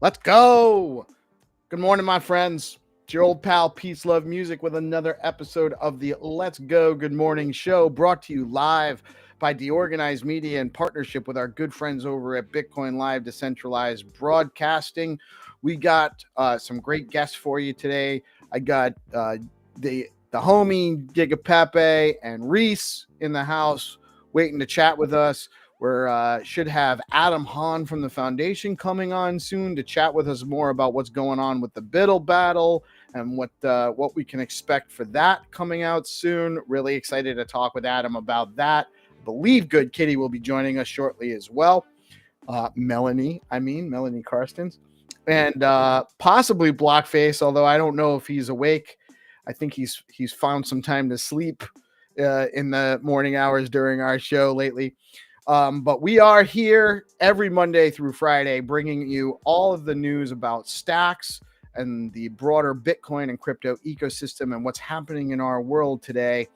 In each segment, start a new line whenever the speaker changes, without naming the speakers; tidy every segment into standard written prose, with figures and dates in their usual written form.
Let's go. Good morning, my friends. It's your old pal PeaceLoveMusic with another episode of the Let's Go Good Morning Show, brought to you live by DeOrganized Media in partnership with our good friends over at BitcoinLive, Decentralized Broadcasting. We got some great guests for you today. I got the homie Gigapepe and Reece in the house waiting to chat with us. We should have Adam Hahn from the Foundation coming on soon to chat with us more about what's going on with the Biddle battle and what we can expect for that coming out soon. Really excited to talk with Adam about that. I believe Good Kitty will be joining us shortly as well. Melanie Karstens, and possibly Blockface, although I don't know if he's awake. I think he's found some time to sleep in the morning hours during our show lately. But we are here every Monday through Friday, bringing you all of the news about stacks and the broader Bitcoin and crypto ecosystem and what's happening in our world today.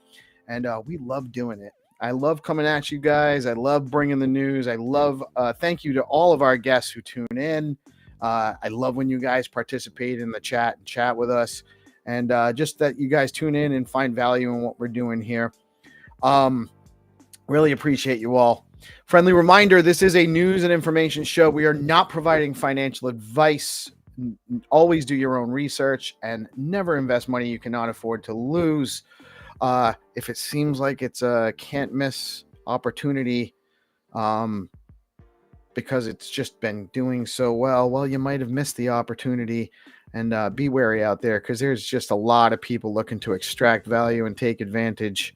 And we love doing it. I love coming at you guys. I love bringing the news. I love, thank you to all of our guests who tune in. I love when you guys participate in the chat and chat with us, and just that you guys tune in and find value in what we're doing here. Really appreciate you all. Friendly reminder, this is a news and information show. We are not providing financial advice. Always do your own research and never invest money you cannot afford to lose. If it seems like it's a can't miss opportunity, because it's just been doing so well, you might have missed the opportunity. And be wary out there, because there's just a lot of people looking to extract value and take advantage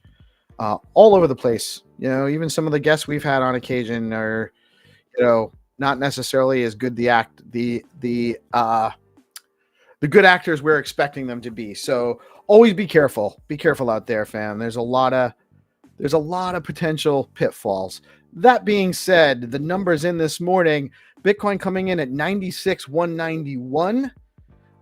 all over the place. Even some of the guests we've had on occasion are, not necessarily as good the good actors we're expecting them to be. So always be careful. Be careful out there, fam. There's a lot of potential pitfalls. That being said, the numbers in this morning, Bitcoin coming in at 96,191.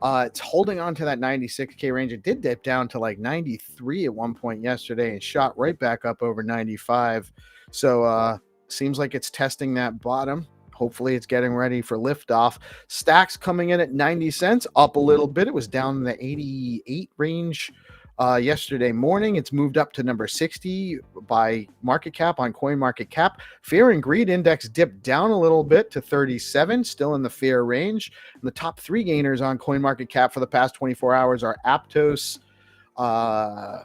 It's holding on to that 96K range. It did dip down to like 93 at one point yesterday and shot right back up over 95. So seems like it's testing that bottom. Hopefully it's getting ready for liftoff. Stacks coming in at 90 cents, up a little bit. It was down in the 88 range yesterday morning. It's moved up to number 60 by market cap on CoinMarketCap. Fear and Greed Index dipped down a little bit to 37, still in the fair range. And the top three gainers on CoinMarketCap for the past 24 hours are Aptos. I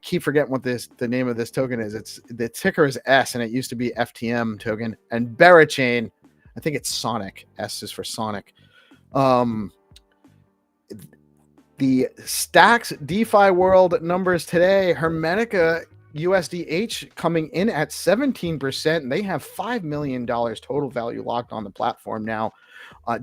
keep forgetting what the name of this token is. It's the ticker is S, and it used to be FTM token. And Berachain, I think it's Sonic. S is for Sonic. The Stacks DeFi world numbers today: Hermetica USDH coming in at 17%, and they have $5 million total value locked on the platform now.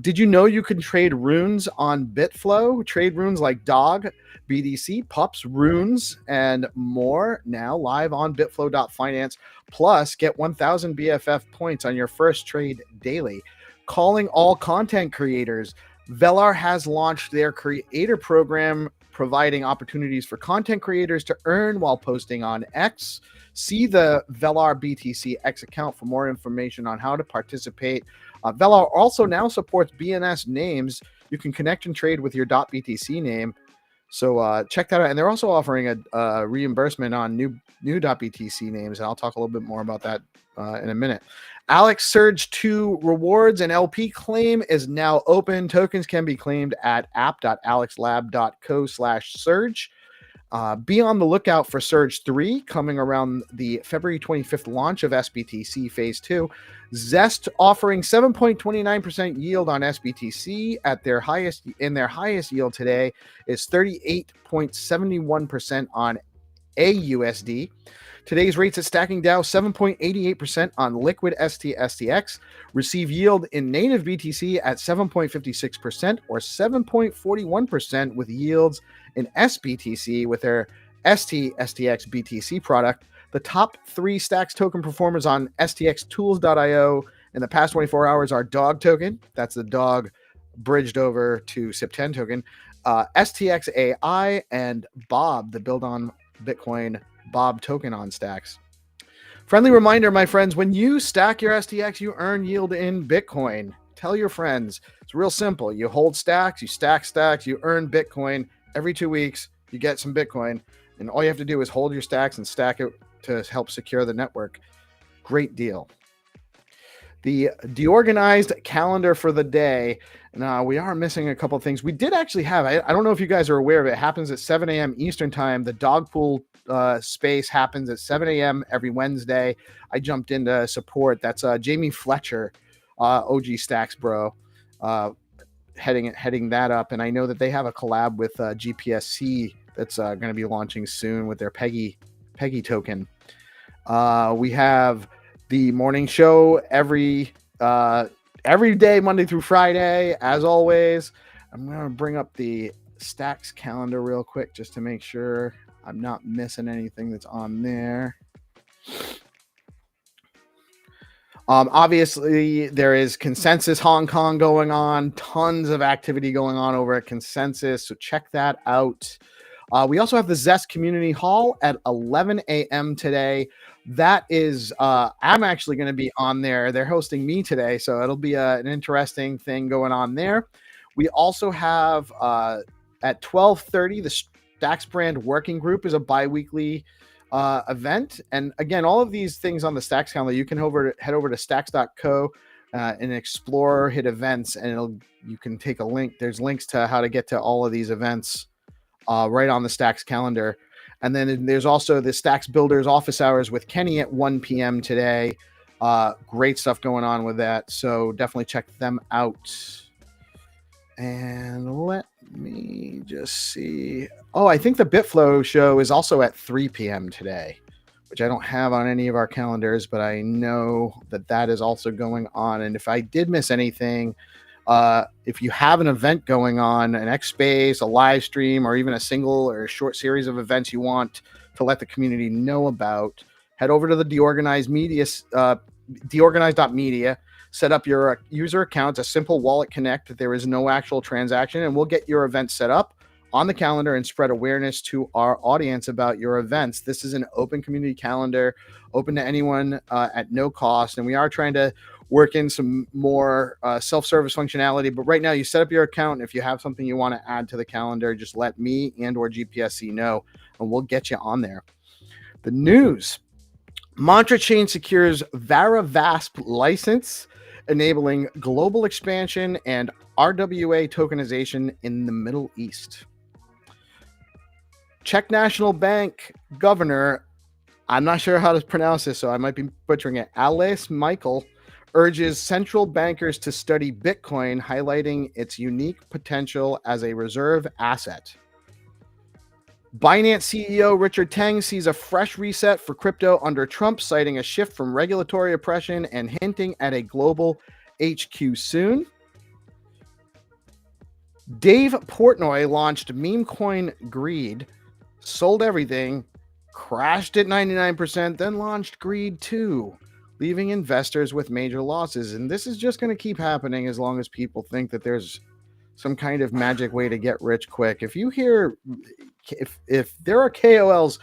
Did you know you can trade runes on Bitflow? Trade runes like Dog, BDC, Pups, Runes, and more now live on Bitflow.finance. Plus, get 1,000 BFF points on your first trade daily. Calling all content creators. Velar has launched their creator program, providing opportunities for content creators to earn while posting on X. See the Velar BTC X account for more information on how to participate. Velar also now supports BNS names. You can connect and trade with your .btc name. So check that out. And they're also offering a reimbursement on new .btc names. And I'll talk a little bit more about that in a minute. Alex Surge 2 rewards and LP claim is now open. Tokens can be claimed at app.alexlab.co/surge. Be on the lookout for Surge 3 coming around the February 25th launch of SBTC Phase 2. Zest offering 7.29% yield on SBTC at their highest yield today is 38.71% on AUSD. Today's rates at Stacking DAO 7.88% on Liquid STX. Receive yield in native BTC at 7.56% or 7.41% with yields in SBTC with their STX BTC product. The top three Stacks token performers on stxtools.io in the past 24 hours are Dog token. That's the Dog bridged over to SIP10 token. STX AI and Bob, the build on Bitcoin Bob token on Stacks. Friendly reminder, my friends, when you stack your STX, you earn yield in Bitcoin. Tell your friends. It's real simple. You hold stacks, you stack stacks, you earn Bitcoin. Every 2 weeks, you get some Bitcoin. And all you have to do is hold your stacks and stack it to help secure the network. Great deal. The DeOrganized calendar for the day. Now, we are missing a couple of things. We did actually have, I don't know if you guys are aware of it, it happens at 7 a.m. Eastern time. The dog pool space happens at 7 a.m. every Wednesday. I jumped in to support. That's Jamie Fletcher, OG Stacks bro, heading that up. And I know that they have a collab with GPSC that's going to be launching soon with their Peggy token. We have the morning show every day, Monday through Friday, as always. I'm going to bring up the Stacks calendar real quick just to make sure I'm not missing anything that's on there. Obviously, there is Consensus Hong Kong going on. Tons of activity going on over at Consensus, so check that out. We also have the Zest Community Hall at 11 a.m. today. That is, I'm actually going to be on there. They're hosting me today, so it'll be an interesting thing going on there. We also have at 12:30, the Stacks Brand Working Group is a bi-weekly event. And again, all of these things on the Stacks calendar, you can head over to stacks.co and explore, hit events, and you can take a link. There's links to how to get to all of these events right on the Stacks calendar. And then there's also the Stacks Builders office hours with Kenny at 1 p.m. today. Great stuff going on with that. So definitely check them out. And let me just see. Oh, I think the BitFlow show is also at 3 p.m. today, which I don't have on any of our calendars, but I know that is also going on. And if I did miss anything, if you have an event going on, an X Space, a live stream, or even a single or a short series of events you want to let the community know about, head over to the DeOrganized media, DeOrganized.media. Set up your user account, a simple wallet connect. There is no actual transaction, and we'll get your event set up on the calendar and spread awareness to our audience about your events. This is an open community calendar, open to anyone at no cost, and we are trying to work in some more self-service functionality. But right now, you set up your account, and if you have something you want to add to the calendar, just let me and or GPSC know, and we'll get you on there. The news. Mantra Chain secures VASP license, enabling global expansion and RWA tokenization in the Middle East. Czech National Bank Governor, I'm not sure how to pronounce this, so I might be butchering it, Ales Michael, urges central bankers to study Bitcoin, highlighting its unique potential as a reserve asset. Binance CEO Richard Teng sees a fresh reset for crypto under Trump, citing a shift from regulatory oppression and hinting at a global HQ soon. Dave Portnoy launched meme coin Greed, sold everything, crashed at 99%, then launched Greed 2, leaving investors with major losses. And this is just going to keep happening as long as people think that there's some kind of magic way to get rich quick. If you hear, if there are KOLs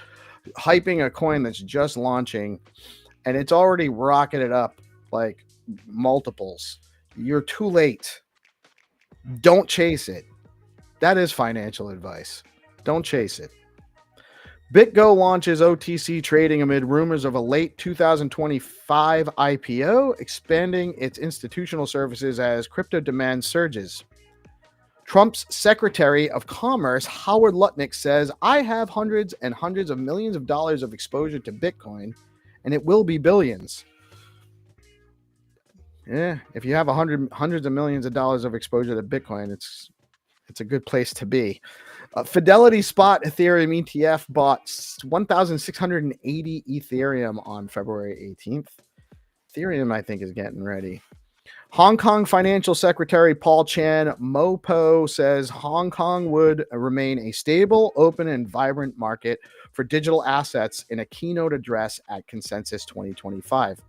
hyping a coin that's just launching and it's already rocketed up like multiples, you're too late. Don't chase it. That is financial advice. Don't chase it. BitGo launches OTC trading amid rumors of a late 2025 IPO, expanding its institutional services as crypto demand surges. Trump's Secretary of Commerce, Howard Lutnick, says, I have hundreds and hundreds of millions of dollars of exposure to Bitcoin, and it will be billions. Yeah, if you have hundreds of millions of dollars of exposure to Bitcoin, it's a good place to be. Fidelity Spot Ethereum ETF bought 1,680 Ethereum on February 18th. Ethereum, I think, is getting ready. Hong Kong Financial Secretary Paul Chan Mo-Po says Hong Kong would remain a stable, open, and vibrant market for digital assets in a keynote address at Consensus 2025.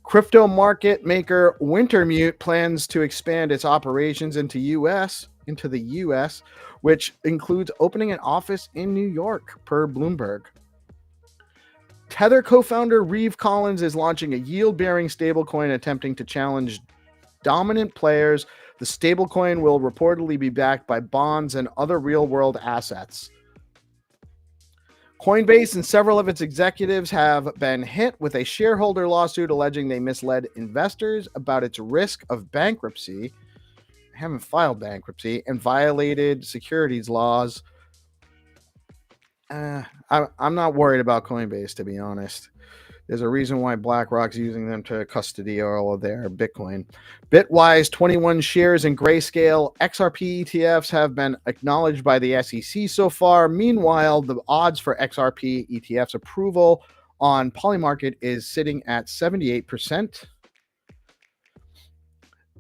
Crypto market maker Wintermute plans to expand its operations into the US, which includes opening an office in New York, per Bloomberg. Tether co-founder Reeve Collins is launching a yield-bearing stablecoin attempting to challenge dominant players. The stablecoin will reportedly be backed by bonds and other real-world assets. Coinbase and several of its executives have been hit with a shareholder lawsuit alleging they misled investors about its risk of bankruptcy, haven't filed bankruptcy, and violated securities laws. I'm not worried about Coinbase, to be honest. There's a reason why BlackRock's using them to custody all of their Bitcoin. Bitwise 21 shares in Grayscale XRP ETFs have been acknowledged by the SEC so far. Meanwhile, the odds for XRP ETFs approval on Polymarket is sitting at 78%.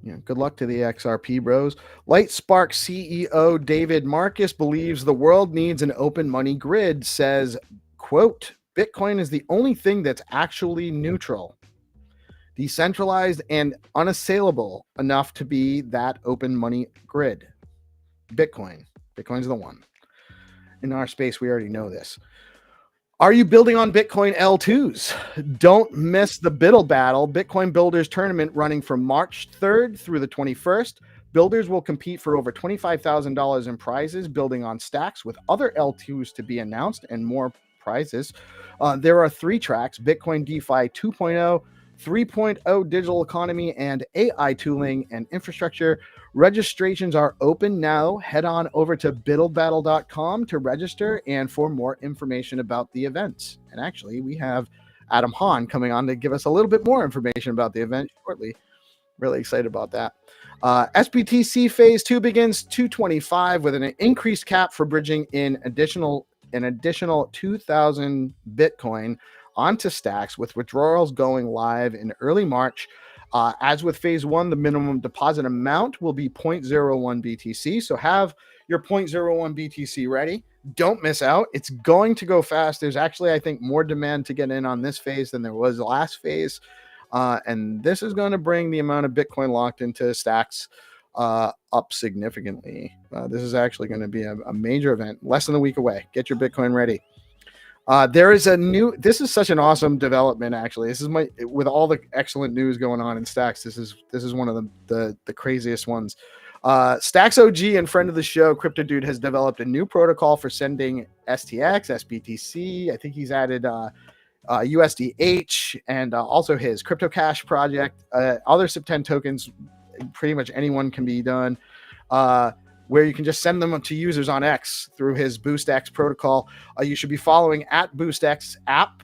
Yeah, good luck to the XRP bros. Lightspark CEO David Marcus believes the world needs an open money grid, says, quote, Bitcoin is the only thing that's actually neutral, decentralized, and unassailable enough to be that open money grid. Bitcoin's the one. In our space, we already know this. Are you building on Bitcoin L2s? Don't miss the Biddle Battle Bitcoin Builders Tournament running from March 3rd through the 21st. Builders will compete for over $25,000 in prizes, building on stacks with other L2s to be announced and more prizes. There are 3 tracks: Bitcoin DeFi 2.0, 3.0 digital economy, and AI tooling and infrastructure. Registrations are open now. Head on over to biddlebattle.com to register and for more information about the events. And actually, we have Adam Hahn coming on to give us a little bit more information about the event shortly. Really excited about that. SBTC Phase 2 begins 225 with an increased cap for bridging an additional 2,000 Bitcoin onto stacks, with withdrawals going live in early March. As with Phase 1, the minimum deposit amount will be 0.01 BTC. So have your 0.01 BTC ready. Don't miss out. It's going to go fast. There's actually, I think, more demand to get in on this phase than there was the last phase. And this is going to bring the amount of Bitcoin locked into stacks up significantly. This is actually going to be a major event, less than a week away. Get your Bitcoin ready. There is this is such an awesome development. Actually, this is with all the excellent news going on in stacks. This is one of the craziest ones. Stacks OG and friend of the show, Crypto Dude, has developed a new protocol for sending STX, SBTC. I think he's added USDH and also his Crypto Cash project. Other SIP10 tokens, pretty much anyone can be done. Where you can just send them to users on X through his BoostX protocol. You should be following at BoostX app,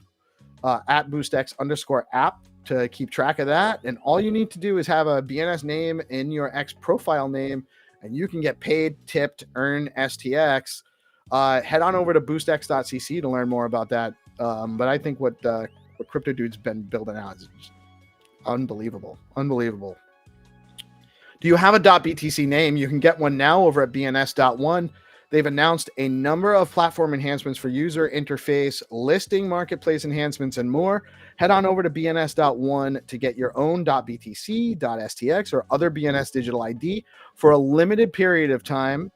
at BoostX_app to keep track of that. And all you need to do is have a BNS name in your X profile name, and you can get paid, tipped, earn STX. Head on over to boostx.cc to learn more about that. But I think what Crypto Dude's been building out is just unbelievable. Do you have a .btc name? You can get one now over at bns.one. They've announced a number of platform enhancements for user interface, listing, marketplace enhancements, and more. Head on over to bns.one to get your own .btc, .stx, or other BNS digital ID for a limited period of time.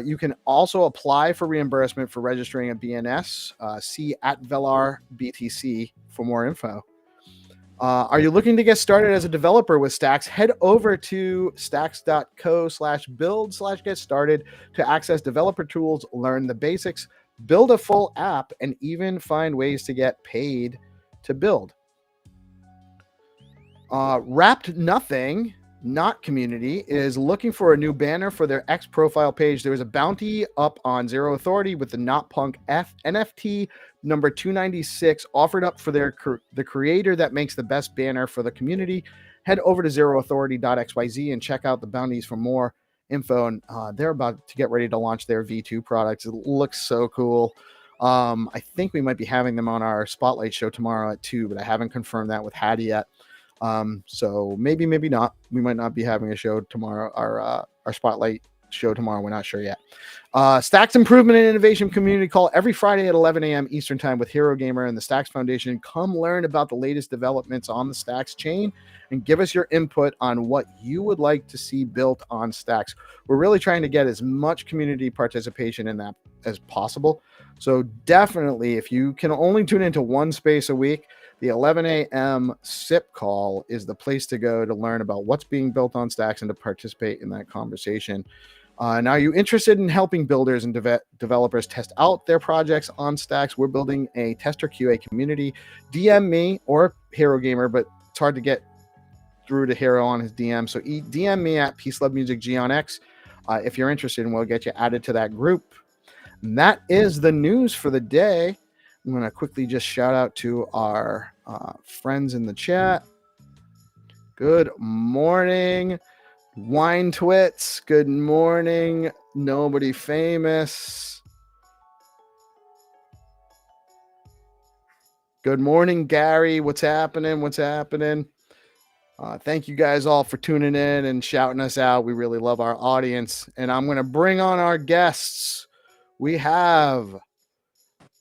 You can also apply for reimbursement for registering a BNS. See at Velar BTC for more info. Are you looking to get started as a developer with Stacks? Head over to stacks.co/build/get started to access developer tools, learn the basics, build a full app, and even find ways to get paid to build. Wrapped Nothing, Not Community, is looking for a new banner for their X profile page. There was a bounty up on Zero Authority with the Not Punk NFT number 296 offered up for the creator that makes the best banner for the community. Head over to zeroauthority.xyz and check out the bounties for more info. And they're about to get ready to launch their V2 products. It looks so cool. I think we might be having them on our Spotlight show tomorrow at 2, but I haven't confirmed that with Hattie yet. So maybe not. We might not be having a show tomorrow. Our Spotlight show tomorrow. We're not sure yet. Stacks Improvement and Innovation Community Call every Friday at 11 a.m. Eastern Time with Hero Gamer and the Stacks Foundation. Come learn about the latest developments on the Stacks chain and give us your input on what you would like to see built on Stacks. We're really trying to get as much community participation in that as possible. So definitely, if you can only tune into one space a week, the 11 a.m. SIP call is the place to go to learn about what's being built on Stacks and to participate in that conversation. Now, are you interested in helping builders and developers test out their projects on Stacks? We're building a tester QA community. DM me or Hero Gamer, but it's hard to get through to Hero on his DM. So DM me at PeaceLoveMusic on X if you're interested, and we'll get you added to that group. And that is the news for the day. I'm going to quickly just shout out to our friends in the chat. Good morning, Wine Twits. Good morning, Nobody Famous. Good morning, Gary. What's happening? Thank you guys all for tuning in and shouting us out. We really love our audience. And I'm going to bring on our guests. We have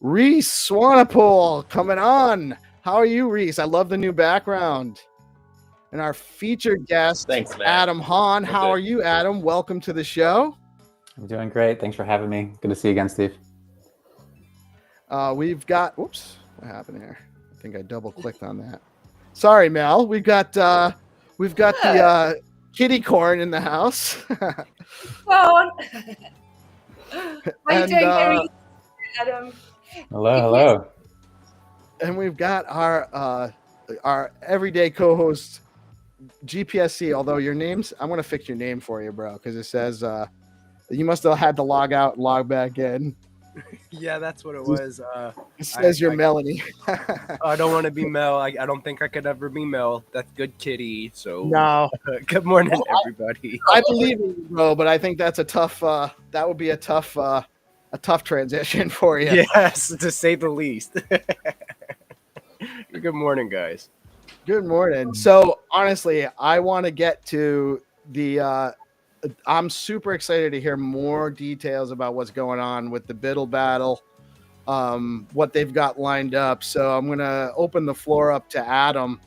Reece Swanepoel coming on. How are you, Reece? I love the new background. And our featured guest,
Thanks, man.
Adam Hahn. How are you, Adam? Welcome to the show.
I'm doing great. Thanks for having me. Good to see you again, Steve.
We've got, whoops, what happened here? I think I double clicked on that. Sorry, Mel. We've got the
Good.
kitty corn in the house.
Well, how you
and
doing, Reece? Adam?
Hello,
GPS.
hello.
and we've got our everyday co-host GPSC. Although your name's, I'm gonna fix your name for you, bro, because it says you must have had to log out and log back in.
Yeah, that's what it was.
It says you're Melanie.
I don't want to be Mel. I don't think I could ever be Mel. That's good kitty. So
No,
good morning, everybody.
I believe in you, bro, but I think that's a tough. That would be a tough transition for you.
Yes, to say the least. Good morning, guys.
Good morning. So honestly, I want to get to the. I'm super excited to hear more details about what's going on with the Biddle battle, what they've got lined up. So I'm gonna open the floor up to Adam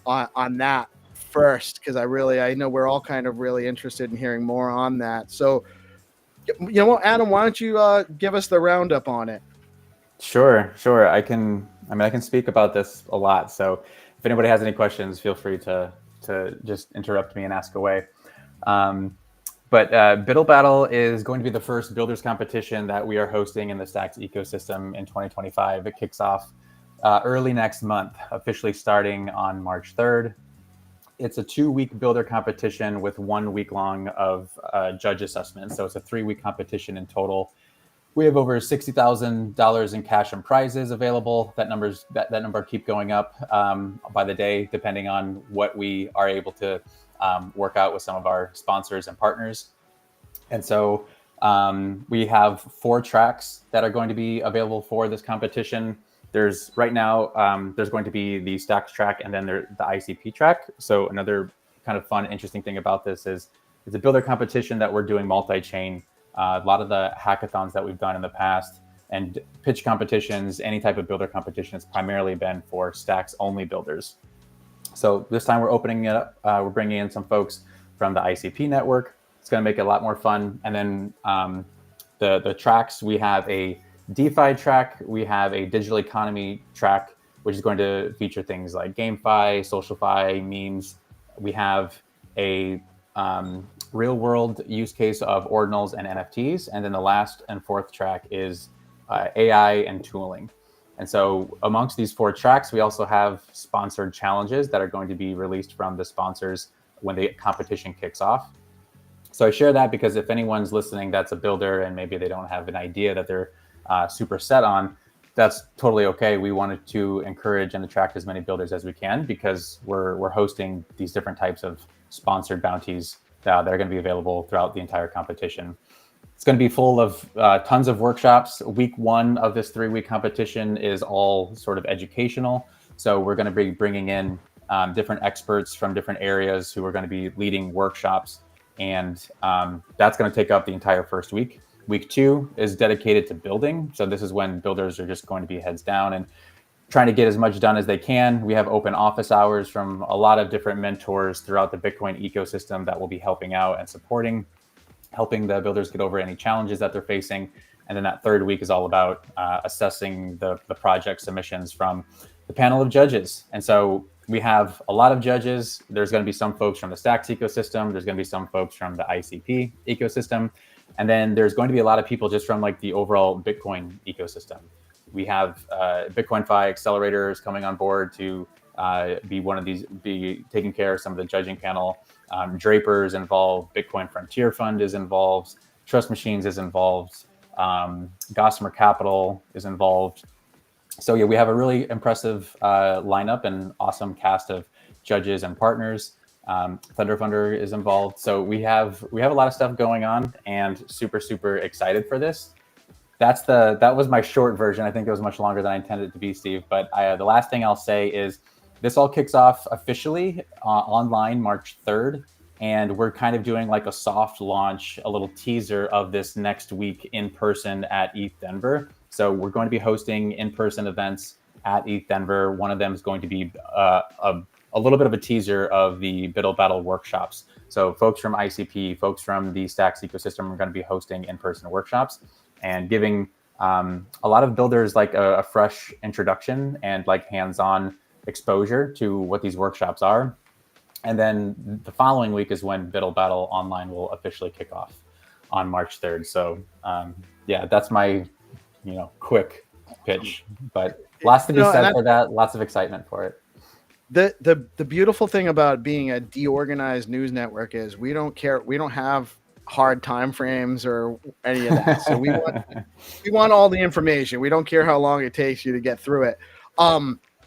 on that first, because I know we're all kind of really interested in hearing more on that. So, you know what, Adam, why don't you give us the roundup on it?
Sure. I can speak about this a lot. So if anybody has any questions, feel free to just interrupt me and ask away. But Biddle Battle is going to be the first builders competition that we are hosting in the Stacks ecosystem in 2025. It kicks off early next month, officially starting on March 3rd. It's a 2-week builder competition with 1 week long of judge assessment. So it's a 3-week competition in total. We have over $60,000 in cash and prizes available. That number keep going up by the day, depending on what we are able to work out with some of our sponsors and partners. And so we have 4 tracks that are going to be available for this competition. There's right now, there's going to be the Stacks track and then the ICP track. So another kind of fun, interesting thing about this is it's a builder competition that we're doing multi-chain. A lot of the hackathons that we've done in the past and pitch competitions, any type of builder competition has primarily been for Stacks only builders. So this time we're opening it up. We're bringing in some folks from the ICP network. It's going to make it a lot more fun. And then the tracks, we have a DeFi track, we have a digital economy track, which is going to feature things like GameFi, SocialFi, memes. We have a real world use case of ordinals and NFTs. And then the last and 4th track is AI and tooling. And so amongst these 4 tracks, we also have sponsored challenges that are going to be released from the sponsors when the competition kicks off. So I share that because if anyone's listening that's a builder and maybe they don't have an idea that they're super set on, that's totally okay. We wanted to encourage and attract as many builders as we can because we're hosting these different types of sponsored bounties that are going to be available throughout the entire competition. It's going to be full of tons of workshops. Week 1 of this 3-week competition is all sort of educational. So we're going to be bringing in different experts from different areas who are going to be leading workshops. And that's going to take up the entire first week. Week 2 is dedicated to building. So this is when builders are just going to be heads down and trying to get as much done as they can. We have open office hours from a lot of different mentors throughout the Bitcoin ecosystem that will be helping out and helping the builders get over any challenges that they're facing. And then that 3rd week is all about assessing the project submissions from the panel of judges. And so we have a lot of judges. There's going to be some folks from the Stacks ecosystem. There's going to be some folks from the ICP ecosystem. And then there's going to be a lot of people just from like the overall Bitcoin ecosystem. We have BitcoinFi accelerators coming on board to be taking care of some of the judging panel. Draper's involved, Bitcoin Frontier Fund is involved, Trust Machines is involved, Gossamer Capital is involved. So yeah, we have a really impressive lineup and awesome cast of judges and partners. Thunder Funder is involved. So we have a lot of stuff going on and super excited for this. That was my short version. I think it was much longer than I intended it to be, Steve. But the last thing I'll say is this all kicks off officially online March 3rd. And we're kind of doing like a soft launch, a little teaser of this next week in person at ETH Denver. So we're going to be hosting in-person events at ETH Denver. One of them is going to be a a little bit of a teaser of the Biddle Battle workshops. So folks from ICP, folks from the Stacks ecosystem are going to be hosting in-person workshops and giving a lot of builders like a fresh introduction and like hands-on exposure to what these workshops are. And then the following week is when Biddle Battle Online will officially kick off on March 3rd. So yeah, that's my quick pitch, but lots to be said for that. Lots of excitement for it.
The beautiful thing about being a deorganized news network is we don't care. We don't have hard time frames or any of that. So we want all the information. We don't care how long it takes you to get through it.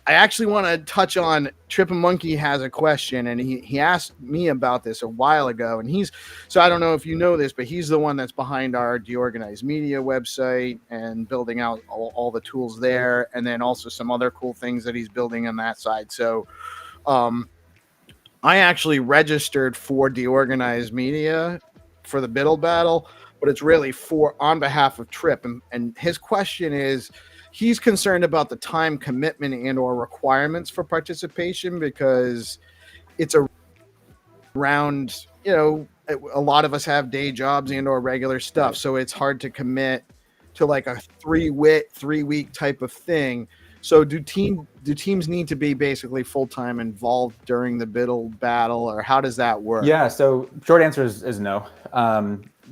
I actually want to touch on Trip and Monkey has a question, and he asked me about this a while ago. And so I don't know if you know this, but he's the one that's behind our DeOrganized Media website and building out all the tools there, and then also some other cool things that he's building on that side. So I actually registered for DeOrganized Media for the Biddle Battle, but it's really on behalf of Trip. And his question is, he's concerned about the time commitment and or requirements for participation because it's around, a lot of us have day jobs and or regular stuff. So it's hard to commit to like a 3-week type of thing. So do teams need to be basically full-time involved during the Biddle Battle, or how does that work?
Yeah, so short answer is no.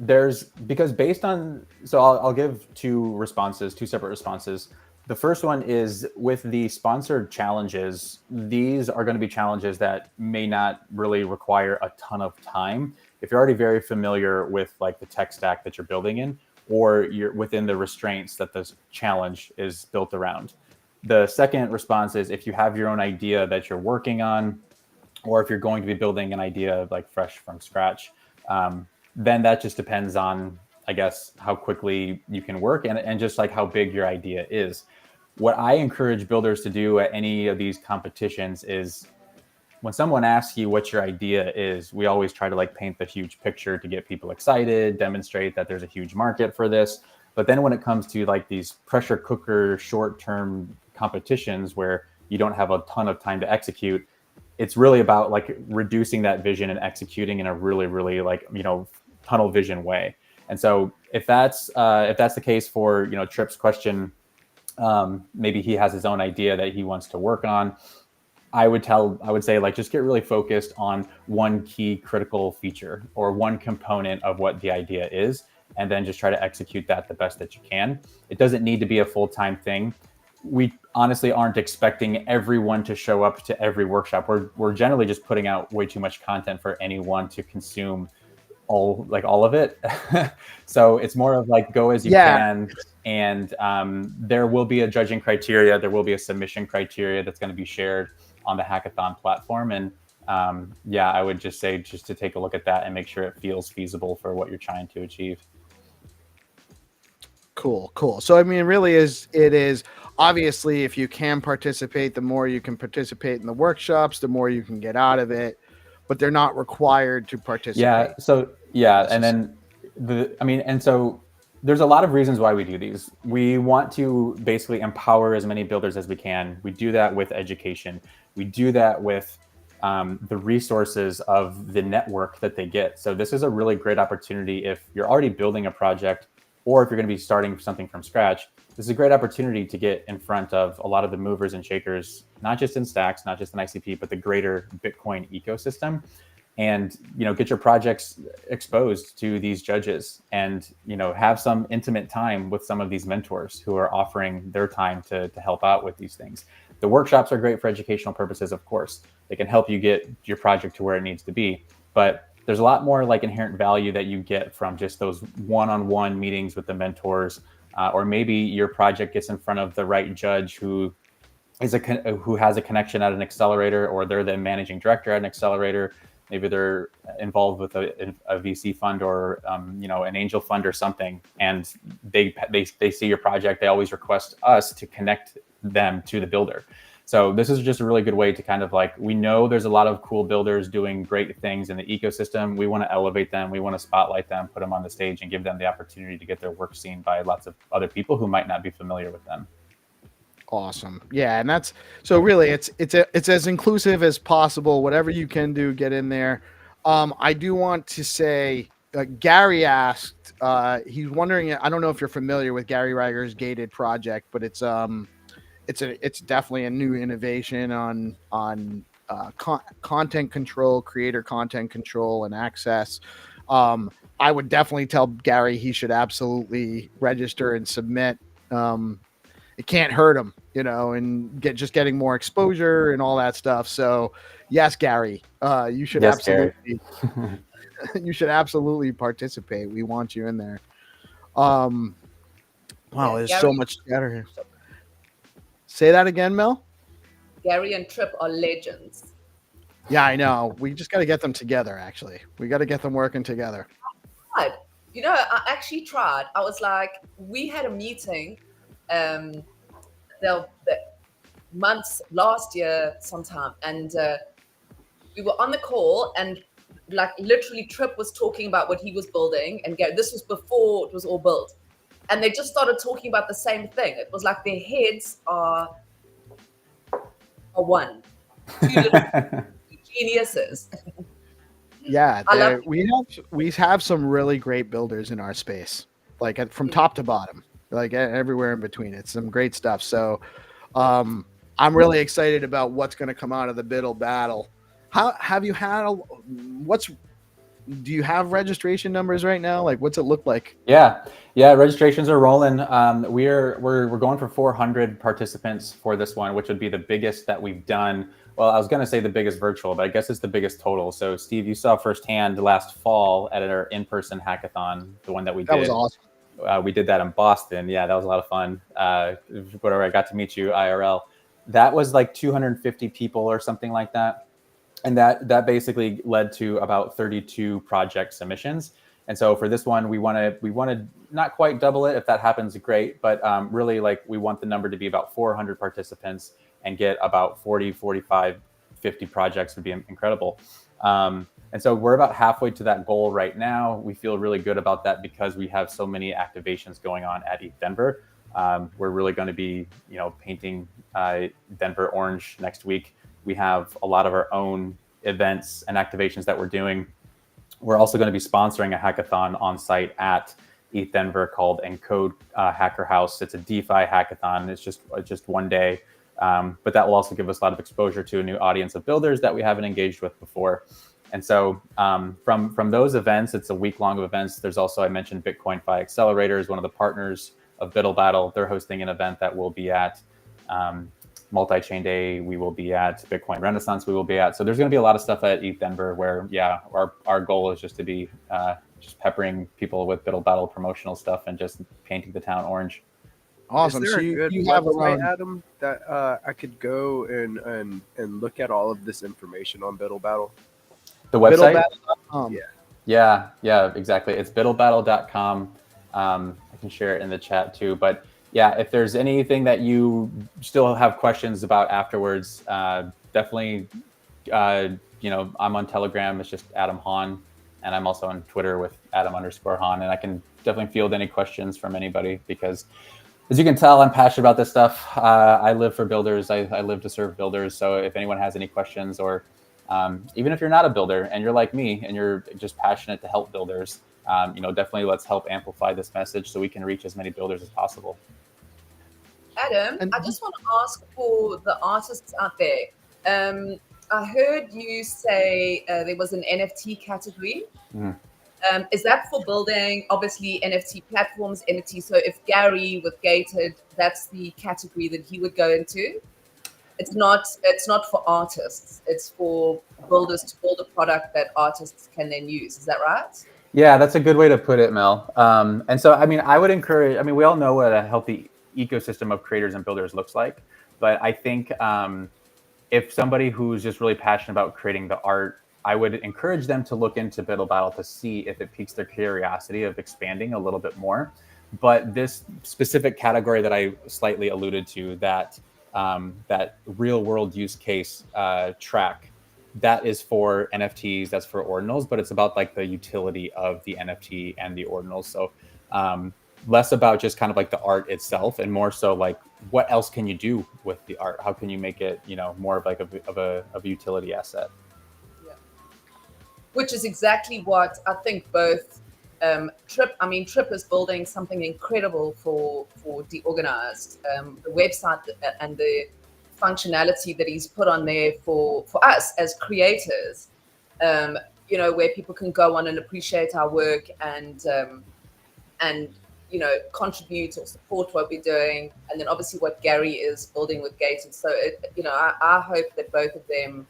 Because based on, so I'll give two separate responses. The first one is with the sponsored challenges. These are going to be challenges that may not really require a ton of time. If you're already very familiar with like the tech stack that you're building in, or you're within the restraints that this challenge is built around. The second response is if you have your own idea that you're working on, or if you're going to be building an idea like fresh from scratch, then that just depends on, I guess, how quickly you can work and just like how big your idea is. What I encourage builders to do at any of these competitions is when someone asks you what your idea is, we always try to like paint the huge picture to get people excited, demonstrate that there's a huge market for this. But then when it comes to like these pressure cooker short-term competitions where you don't have a ton of time to execute, it's really about like reducing that vision and executing in a really, really like, tunnel vision way. And so if that's the case for, Trip's question, maybe he has his own idea that he wants to work on. I would say like, just get really focused on one key critical feature or one component of what the idea is, and then just try to execute that the best that you can. It doesn't need to be a full-time thing. We honestly aren't expecting everyone to show up to every workshop. We're generally just putting out way too much content for anyone to consume all of it. So it's more of like go as you can. And there will be a judging criteria. There will be a submission criteria that's going to be shared on the hackathon platform. And I would just say just to take a look at that and make sure it feels feasible for what you're trying to achieve.
Cool. So, I mean, it is obviously if you can participate, the more you can participate in the workshops, the more you can get out of it, but they're not required to participate.
Yeah. So, and then so there's a lot of reasons why we do these. We want to basically empower as many builders as we can. We do that with education. We do that with the resources of the network that they get. So this is a really great opportunity if you're already building a project, or if you're going to be starting something from scratch. This is a great opportunity to get in front of a lot of the movers and shakers, not just in Stacks, not just in ICP, but the greater Bitcoin ecosystem, and get your projects exposed to these judges, and have some intimate time with some of these mentors who are offering their time to help out with these things. The workshops are great for educational purposes, of course. They can help you get your project to where it needs to be, but there's a lot more like inherent value that you get from just those one-on-one meetings with the mentors, or maybe your project gets in front of the right judge who has a connection at an accelerator, or they're the managing director at an accelerator. Maybe they're involved with a VC fund or an angel fund or something, and they see your project. They always request us to connect them to the builder. So this is just a really good way to kind of like, we know there's a lot of cool builders doing great things in the ecosystem. We want to elevate them. We want to spotlight them, put them on the stage, and give them the opportunity to get their work seen by lots of other people who might not be familiar with them.
Awesome. Yeah, and that's so really it's as inclusive as possible. Whatever you can do, get in there. I do want to say Gary asked, he's wondering, I don't know if you're familiar with Gary Reiger's gated project, but it's definitely a new innovation on content control, creator content control, and access. I would definitely tell Gary he should absolutely register and submit. It can't hurt him, and getting more exposure and all that stuff. So, yes, Gary, you should
Yes,
absolutely you should absolutely participate. We want you in there. Wow, there's
Gary,
so much chatter here. Say that again, Mel.
Gary and Trip are legends.
Yeah, I know. We just got to get them together. Actually, we got to get them working together.
I actually tried. I was like, we had a meeting, the months last year sometime, and we were on the call, and like literally Trip was talking about what he was building, and this was before it was all built, and they just started talking about the same thing. It was like their heads are one, two little geniuses.
Yeah, we have some really great builders in our space, like from top to bottom, like everywhere in between. It's some great stuff. So I'm really excited about what's going to come out of the Biddle battle. How have you had? Do you have registration numbers right now? Like, what's it look like?
Yeah, registrations are rolling. We're going for 400 participants for this one, which would be the biggest that we've done. Well, I was going to say the biggest virtual, but I guess it's the biggest total. So, Steve, you saw firsthand last fall at our in-person hackathon, the one that we did.
That was awesome.
We did that in Boston. Yeah, that was a lot of fun. Whatever, I got to meet you IRL. That was like 250 people or something like that. And that basically led to about 32 project submissions. And so for this one, we want to not quite double it. If that happens, great. But really, like, we want the number to be about 400 participants and get about 40, 45, 50 projects would be incredible. And so we're about halfway to that goal right now. We feel really good about that because we have so many activations going on at ETH Denver. We're really going to be, painting Denver orange next week. We have a lot of our own events and activations that we're doing. We're also going to be sponsoring a hackathon on site at ETH Denver called Encode Hacker House. It's a DeFi hackathon. It's just one day, but that will also give us a lot of exposure to a new audience of builders that we haven't engaged with before. And so from those events, it's a week long of events. There's also, I mentioned BitcoinLive Accelerator is one of the partners of Biddle Battle. They're hosting an event that we'll be at. Multi-chain Day we will be at, Bitcoin Renaissance we will be at. So there's going to be a lot of stuff at ETH Denver where, our goal is just to be just peppering people with Biddle Battle promotional stuff and just painting the town orange.
Awesome.
Is there
So
a good
you have
website, Adam, that I could go and look at all of this information on Biddle Battle?
The website?
Biddlebattle.com.
Yeah, exactly. It's biddlebattle.com. I can share it in the chat too, but yeah, if there's anything that you still have questions about afterwards, definitely, I'm on Telegram. It's just Adam Hahn, and I'm also on Twitter with Adam_Hahn, and I can definitely field any questions from anybody because, as you can tell, I'm passionate about this stuff. I live for builders. I live to serve builders. So if anyone has any questions, or even if you're not a builder and you're like me and you're just passionate to help builders, definitely let's help amplify this message so we can reach as many builders as possible.
Adam, I just want to ask for the artists out there. I heard you say there was an NFT category.
Mm.
Is that for building, obviously, NFT platforms, NFT? So if Gary with Gated, that's the category that he would go into. It's not for artists. It's for builders to build a product that artists can then use. Is that right?
Yeah, that's a good way to put it, Mel. And so, I would encourage, we all know what a healthy ecosystem of creators and builders looks like. But I think if somebody who's just really passionate about creating the art, I would encourage them to look into Biddle Battle to see if it piques their curiosity of expanding a little bit more. But this specific category that I slightly alluded to, that real world use case track, that is for NFTs, that's for ordinals, but it's about like the utility of the NFT and the ordinals. So less about just kind of like the art itself and more so like what else can you do with the art? How can you make it, more of like a utility asset?
Yeah. Which is exactly what I think both Trip is building something incredible for DeOrganized. The website and the functionality that he's put on there for us as creators, where people can go on and appreciate our work and contribute or support what we're doing, and then obviously what Gary is building with Gated. So I hope that both of them,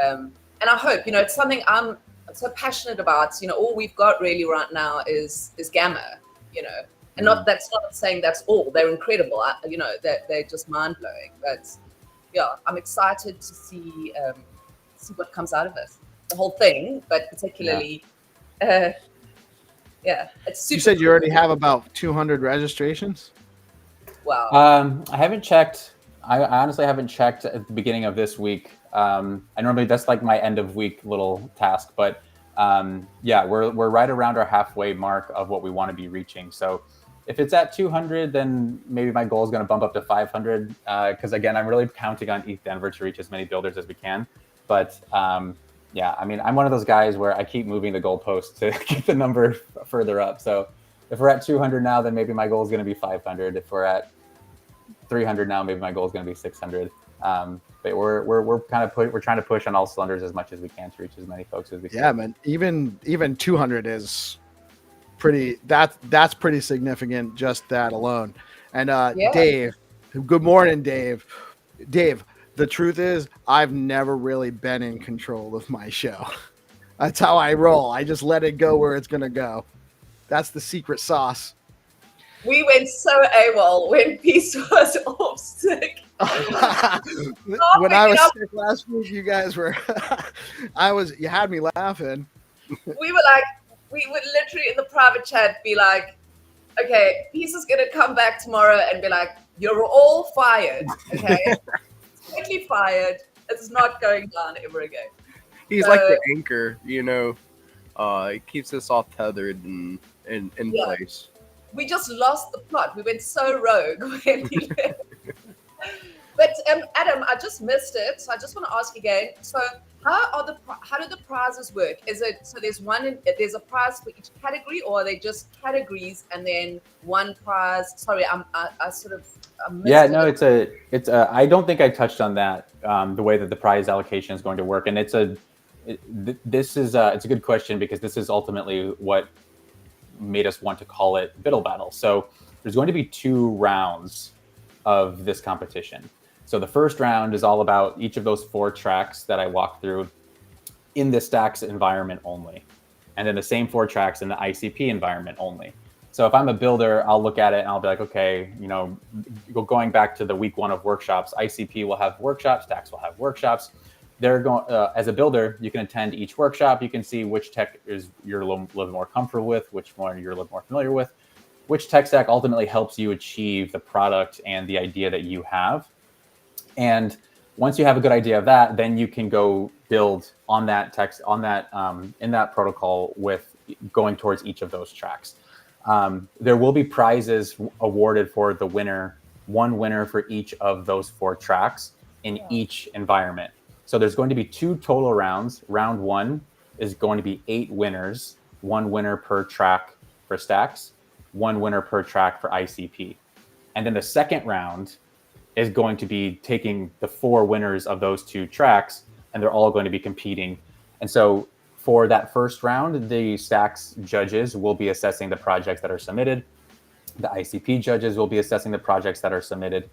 and I hope it's something I'm so passionate about. All we've got really right now is Gamma, and that's not saying that's all. They're incredible. They're just mind blowing. But yeah, I'm excited to see what comes out of it, the whole thing, but particularly. Yeah, it's super.
You said you already have about 200 registrations?
Wow.
I haven't checked. I honestly haven't checked at the beginning of this week. I normally, that's like my end of week little task, but yeah, we're right around our halfway mark of what we want to be reaching. So if it's at 200, then maybe my goal is going to bump up to 500. Because again, I'm really counting on ETH Denver to reach as many builders as we can. But yeah, I mean, I'm one of those guys where I keep moving the goalpost to get the number further up. So if we're at 200 now, then maybe my goal is going to be 500. If we're at 300 now, maybe my goal is going to be 600. But we're trying to push on all cylinders as much as we can to reach as many folks as we can.
Yeah, man. Even 200 is pretty. That's pretty significant. Just that alone. And
Yeah.
Dave, good morning, Dave. Dave, the truth is, I've never really been in control of my show. That's how I roll. I just let it go where it's gonna go. That's the secret sauce.
We went so AWOL when Peace was off sick.
When I was sick last week, you guys were. You had me laughing.
We would literally in the private chat be like, okay, Peace is gonna come back tomorrow and be like, you're all fired. Okay. Totally fired. It's not going down ever again.
He's like the anchor, it keeps us all tethered and in place.
We just lost the plot. We went so rogue when he left. But Adam, I just missed it. So I just want to ask again. So how do the prizes work? Is it so there's a prize for each category, or are they just categories and then one prize? Sorry, I sort of missed
yeah,
it.
no, it's I don't think I touched on that, the way that the prize allocation is going to work, and it's a good question, because this is ultimately what made us want to call it Biddle Battle. So there's going to be 2 rounds of this competition. So the first round is all about each of those 4 tracks that I walked through in the Stacks environment only, and then the same 4 tracks in the ICP environment only. So if I'm a builder, I'll look at it and I'll be like, okay, going back to the week 1 of workshops, ICP will have workshops, Stacks will have workshops. They're going as a builder, you can attend each workshop. You can see which tech you're a little more comfortable with, which one you're a little more familiar with, which tech stack ultimately helps you achieve the product and the idea that you have. And once you have a good idea of that, then you can go build on that text, in that protocol with going towards each of those tracks. There will be prizes awarded for the winner, one winner for each of those 4 tracks in each environment. So there's going to be 2 total rounds. Round 1 is going to be 8 winners, 1 winner per track for Stacks, 1 winner per track for ICP. And then the second round is going to be taking the 4 winners of those 2 tracks, and they're all going to be competing. And so for that first round, the Stacks judges will be assessing the projects that are submitted. The ICP judges will be assessing the projects that are submitted.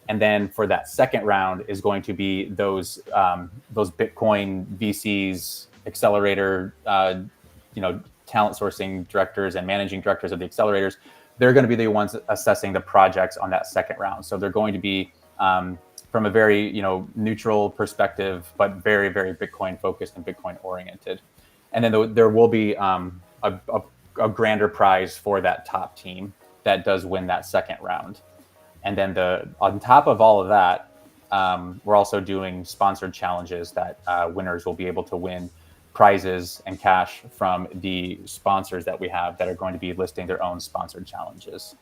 And then for that second round is going to be those Bitcoin VCs, accelerator, talent sourcing directors and managing directors of the accelerators. They're going to be the ones assessing the projects on that second round. So they're going to be from a very neutral perspective, but very, very Bitcoin focused and Bitcoin oriented. And then there will be a grander prize for that top team that does win that second round. And then on top of all of that, we're also doing sponsored challenges that winners will be able to win prizes and cash from the sponsors that we have that are going to be listing their own sponsored challenges.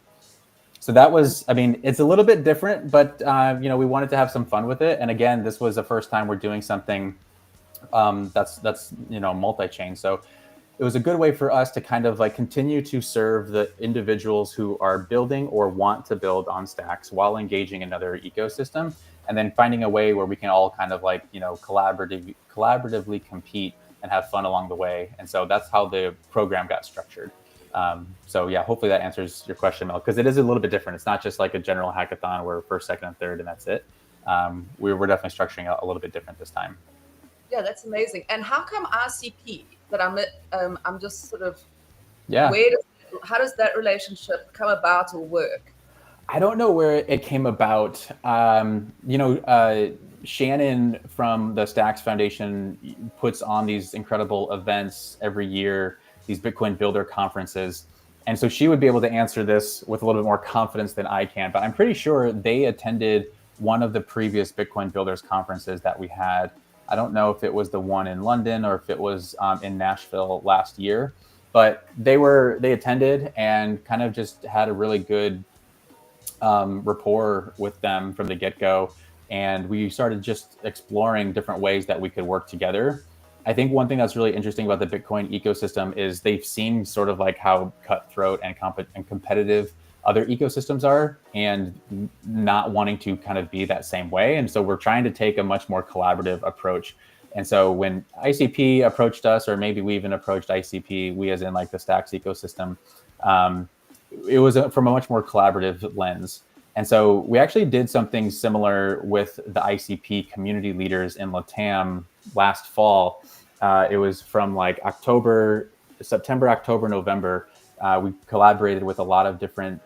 So that was, I mean, it's a little bit different, but we wanted to have some fun with it. And again, this was the first time we're doing something that's multi-chain. So it was a good way for us to kind of like continue to serve the individuals who are building or want to build on Stacks while engaging another ecosystem, and then finding a way where we can all kind of like, collaboratively compete and have fun along the way. And so that's how the program got structured. So yeah, hopefully that answers your question, Mel, because it is a little bit different. It's not just like a general hackathon where first, second, and third, and that's it. We're definitely structuring it a little bit different this time.
Yeah, that's amazing. And how come RCP? That I'm just sort of, how does that relationship come about or work?
I don't know where it came about. Shannon from the Stacks Foundation puts on these incredible events every year, these Bitcoin builder conferences. And so she would be able to answer this with a little bit more confidence than I can, but I'm pretty sure they attended one of the previous Bitcoin builders conferences that we had. I don't know if it was the one in London or if it was in Nashville last year, but they attended and kind of just had a really good rapport with them from the get-go. And we started just exploring different ways that we could work together. I think one thing that's really interesting about the Bitcoin ecosystem is they've seen sort of like how cutthroat and competitive other ecosystems are, and not wanting to kind of be that same way. And so we're trying to take a much more collaborative approach. And so when ICP approached us, or maybe we even approached ICP, we as in like the Stacks ecosystem, it was from a much more collaborative lens. And so we actually did something similar with the ICP community leaders in LATAM last fall. It was from like September, October, November. We collaborated with a lot of different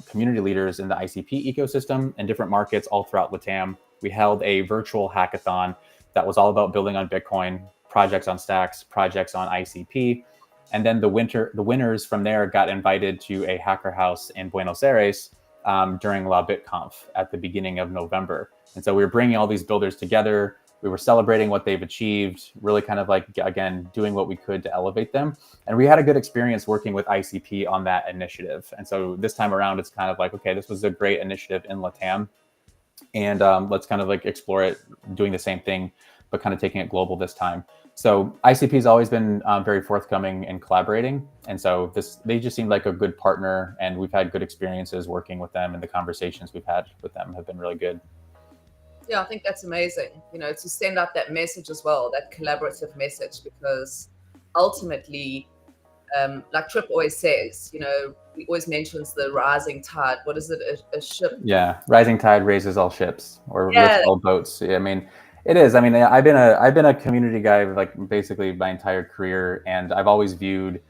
community leaders in the ICP ecosystem and different markets all throughout LATAM. We held a virtual hackathon that was all about building on Bitcoin, projects on Stacks, projects on ICP. And then the winners from there got invited to a hacker house in Buenos Aires during La BitConf at the beginning of November. And so we were bringing all these builders together. We were celebrating what they've achieved, really kind of like, again, doing what we could to elevate them. And we had a good experience working with ICP on that initiative. And so this time around, it's kind of like, okay, this was a great initiative in LATAM. And let's kind of like explore it, doing the same thing, but kind of taking it global this time. So ICP has always been very forthcoming and collaborating. And so they just seemed like a good partner, and we've had good experiences working with them, and the conversations we've had with them have been really good.
Yeah, I think that's amazing, to send out that message as well, that collaborative message, because ultimately, like Trip always says, he always mentions the rising tide. What is it? A ship?
Yeah, rising tide raises all ships, or lifts all boats. Yeah, I mean, it is. I mean, I've been a community guy like basically my entire career, and I've always viewed,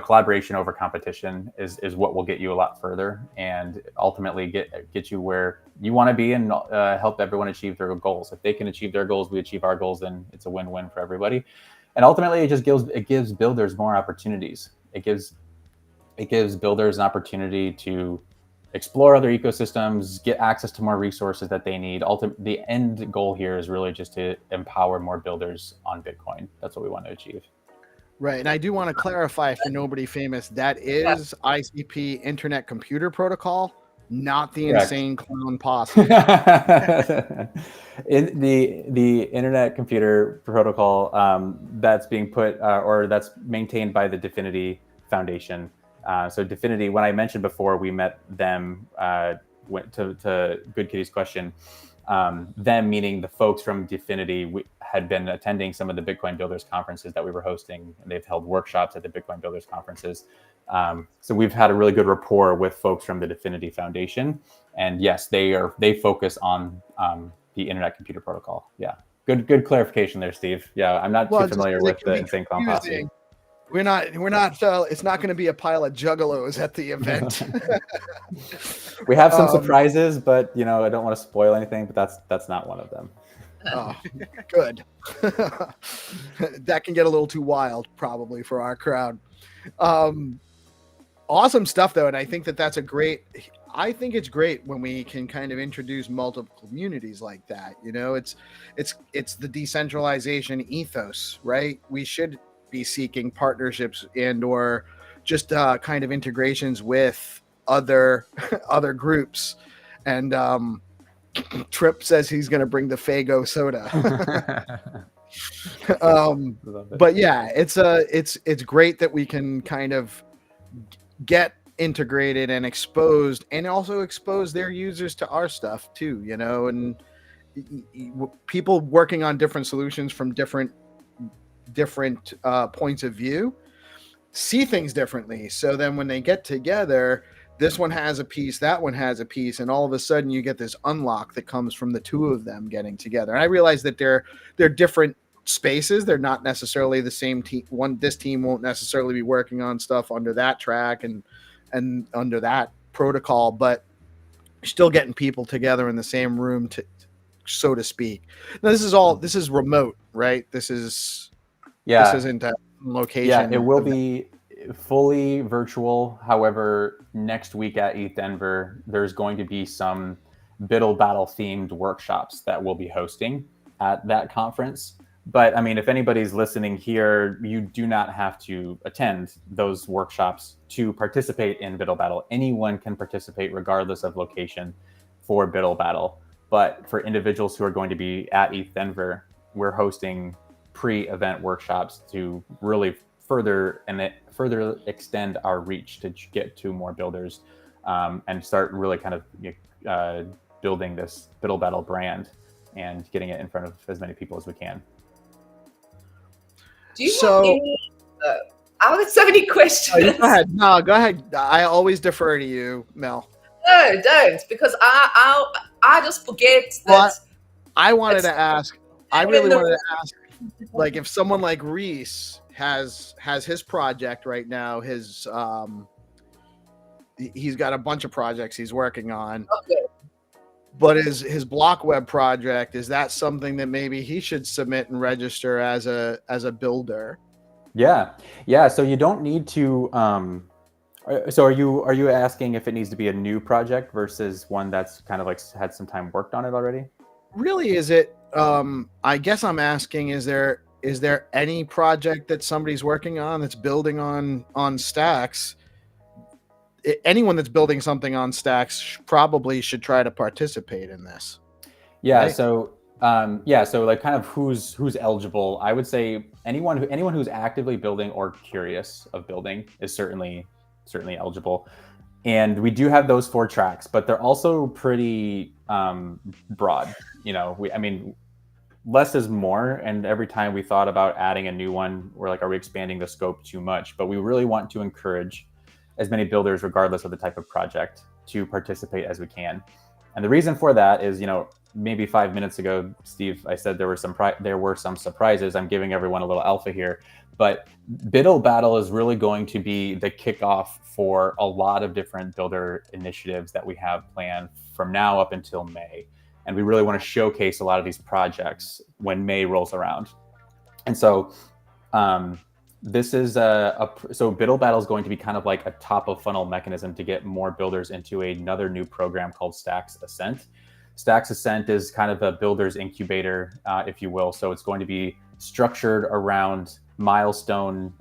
collaboration over competition is what will get you a lot further, and ultimately get you where you want to be, and help everyone achieve their goals. If they can achieve their goals, we achieve our goals, then it's a win-win for everybody. And ultimately, it gives builders more opportunities. It gives builders an opportunity to explore other ecosystems, get access to more resources that they need. The end goal here is really just to empower more builders on Bitcoin. That's what we want to achieve.
Right. And I do want to clarify for nobody famous, that is ICP Internet Computer Protocol, not the
Correct.
insane clown posse.
In the Internet Computer Protocol that's being put or that's maintained by the Definity Foundation. So Definity, when I mentioned before, we met them, went to Good Kitty's question, them meaning the folks from Definity had been attending some of the Bitcoin Builders conferences that we were hosting, and they've held workshops at the Bitcoin Builders conferences. So we've had a really good rapport with folks from the Definity Foundation, and yes, they focus on the Internet Computer Protocol. Yeah, good clarification there, Steve. Yeah, I'm not too familiar with the Insane Clown Posse.
We're not. It's not going to be a pile of juggalos at the event.
We have some surprises, but I don't want to spoil anything. But that's not one of them.
Oh, good. That can get a little too wild, probably, for our crowd. Awesome stuff, though, and I think that's a great. I think it's great when we can kind of introduce multiple communities like that. It's the decentralization ethos, right? We should be seeking partnerships and or just kind of integrations with other other groups, and Trip says he's going to bring the Fago soda. But yeah, it's great that we can kind of get integrated and exposed, and also expose their users to our stuff too, you know, and people working on different solutions from different points of view see things differently. So then when they get together, this one has a piece, that one has a piece, and all of a sudden you get this unlock that comes from the two of them getting together. And I realize that they're different spaces. They're not necessarily the same team. This team won't necessarily be working on stuff under that track and under that protocol, but still getting people together in the same room, to so to speak. Now this is remote, right? This isn't a location.
Yeah, it will be fully virtual. However, next week at ETH Denver, there's going to be some Biddle Battle themed workshops that we'll be hosting at that conference. But I mean, if anybody's listening here, you do not have to attend those workshops to participate in Biddle Battle. Anyone can participate regardless of location for Biddle Battle. But for individuals who are going to be at ETH Denver, we're hosting pre-event workshops to really further extend our reach to get to more builders, and start really kind of building this Biddle Battle brand and getting it in front of as many people as we can.
Do you have any? I have so many questions.
Go ahead. No, go ahead. I always defer to you, Mel.
No, don't, because I just forget that.
Well, I wanted to ask. I really wanted to ask, like, if someone like Reece has his project right now, he's got a bunch of projects he's working on.
Okay.
But his block web project, is that something that maybe he should submit and register as a builder?
Yeah. So you don't need to. So are you asking if it needs to be a new project versus one that's kind of like had some time worked on it already? Really,
is it? I guess I'm asking, is there any project that somebody's working on that's building on Stacks? Anyone that's building something on Stacks probably should try to participate in this.
Yeah.
Right?
So so like kind of who's eligible. I would say anyone who's actively building or curious of building is certainly eligible. And we do have those 4 tracks, but they're also pretty broad. You know, less is more. And every time we thought about adding a new one, we're like, are we expanding the scope too much? But we really want to encourage as many builders, regardless of the type of project, to participate as we can. And the reason for that is, you know, maybe 5 minutes ago, Steve, I said there were some surprises. I'm giving everyone a little alpha here, but Biddle Battle is really going to be the kickoff for a lot of different builder initiatives that we have planned from now up until May. And we really want to showcase a lot of these projects when May rolls around. And so this is so Biddle Battle is going to be kind of like a top of funnel mechanism to get more builders into another new program called Stacks Ascent. Stacks Ascent is kind of a builder's incubator, if you will. So it's going to be structured around milestone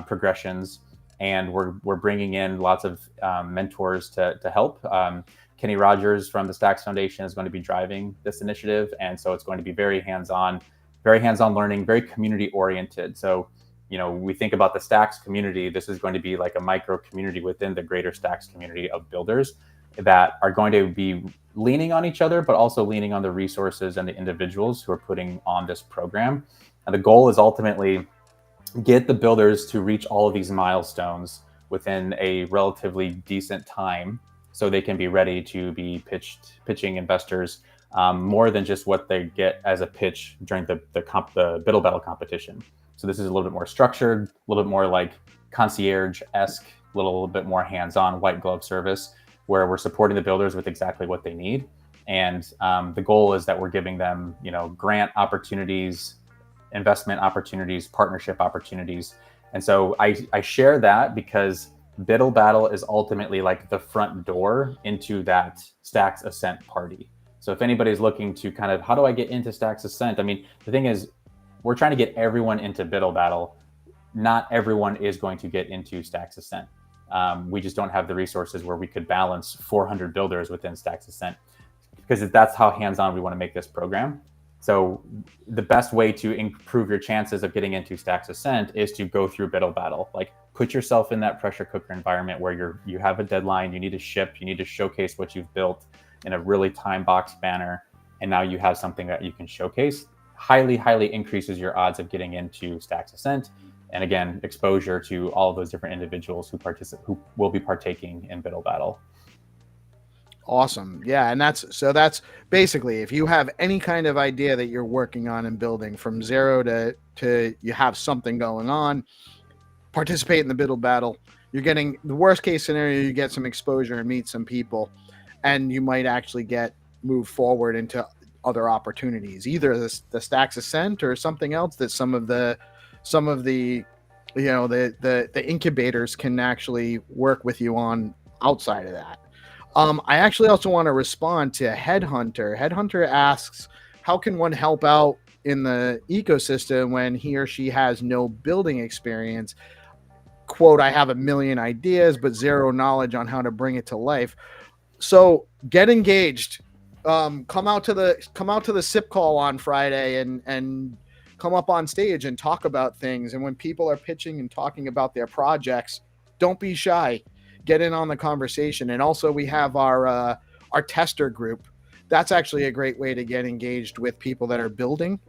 progressions, and we're bringing in lots of mentors to help. Kenny Rogers from the Stacks Foundation is going to be driving this initiative, and so it's going to be very hands-on learning, very community oriented. So, you know, we think about the Stacks community. This is going to be like a micro community within the greater Stacks community of builders that are going to be leaning on each other, but also leaning on the resources and the individuals who are putting on this program. And the goal is ultimately get the builders to reach all of these milestones within a relatively decent time, so they can be ready to be pitching investors more than just what they get as a pitch during the Biddle Battle competition. So this is a little bit more structured, a little bit more like concierge-esque, a little bit more hands-on white glove service, where we're supporting the builders with exactly what they need. And the goal is that we're giving them, you know, grant opportunities, investment opportunities, partnership opportunities. And so I share that because Biddle Battle is ultimately like the front door into that Stacks Ascent party. So if anybody's looking to kind of, how do I get into Stacks Ascent? I mean, the thing is, we're trying to get everyone into Biddle Battle. Not everyone is going to get into Stacks Ascent. We just don't have the resources where we could balance 400 builders within Stacks Ascent, because that's how hands-on we want to make this program. So the best way to improve your chances of getting into Stacks Ascent is to go through Biddle Battle. Like, put yourself in that pressure cooker environment where you have a deadline, you need to ship, you need to showcase what you've built in a really time-boxed manner, and now you have something that you can showcase. Highly increases your odds of getting into Stacks Ascent, and again, exposure to all of those different individuals who will be partaking in Biddle Battle.
Awesome. Yeah. And that's basically, if you have any kind of idea that you're working on and building from zero to you have something going on, participate in the Biddle Battle. You're getting the worst case scenario, you get some exposure and meet some people, and you might actually move forward into other opportunities, either the Stacks Ascent or something else that some of the the incubators can actually work with you on outside of that. I actually also want to respond to Headhunter. Headhunter asks, how can one help out in the ecosystem when he or she has no building experience? Quote, I have a million ideas, but zero knowledge on how to bring it to life. So get engaged. Come out to the SIP call on Friday and come up on stage and talk about things. And when people are pitching and talking about their projects, don't be shy. Get in on the conversation. And also we have our tester group. That's actually a great way to get engaged with people that are building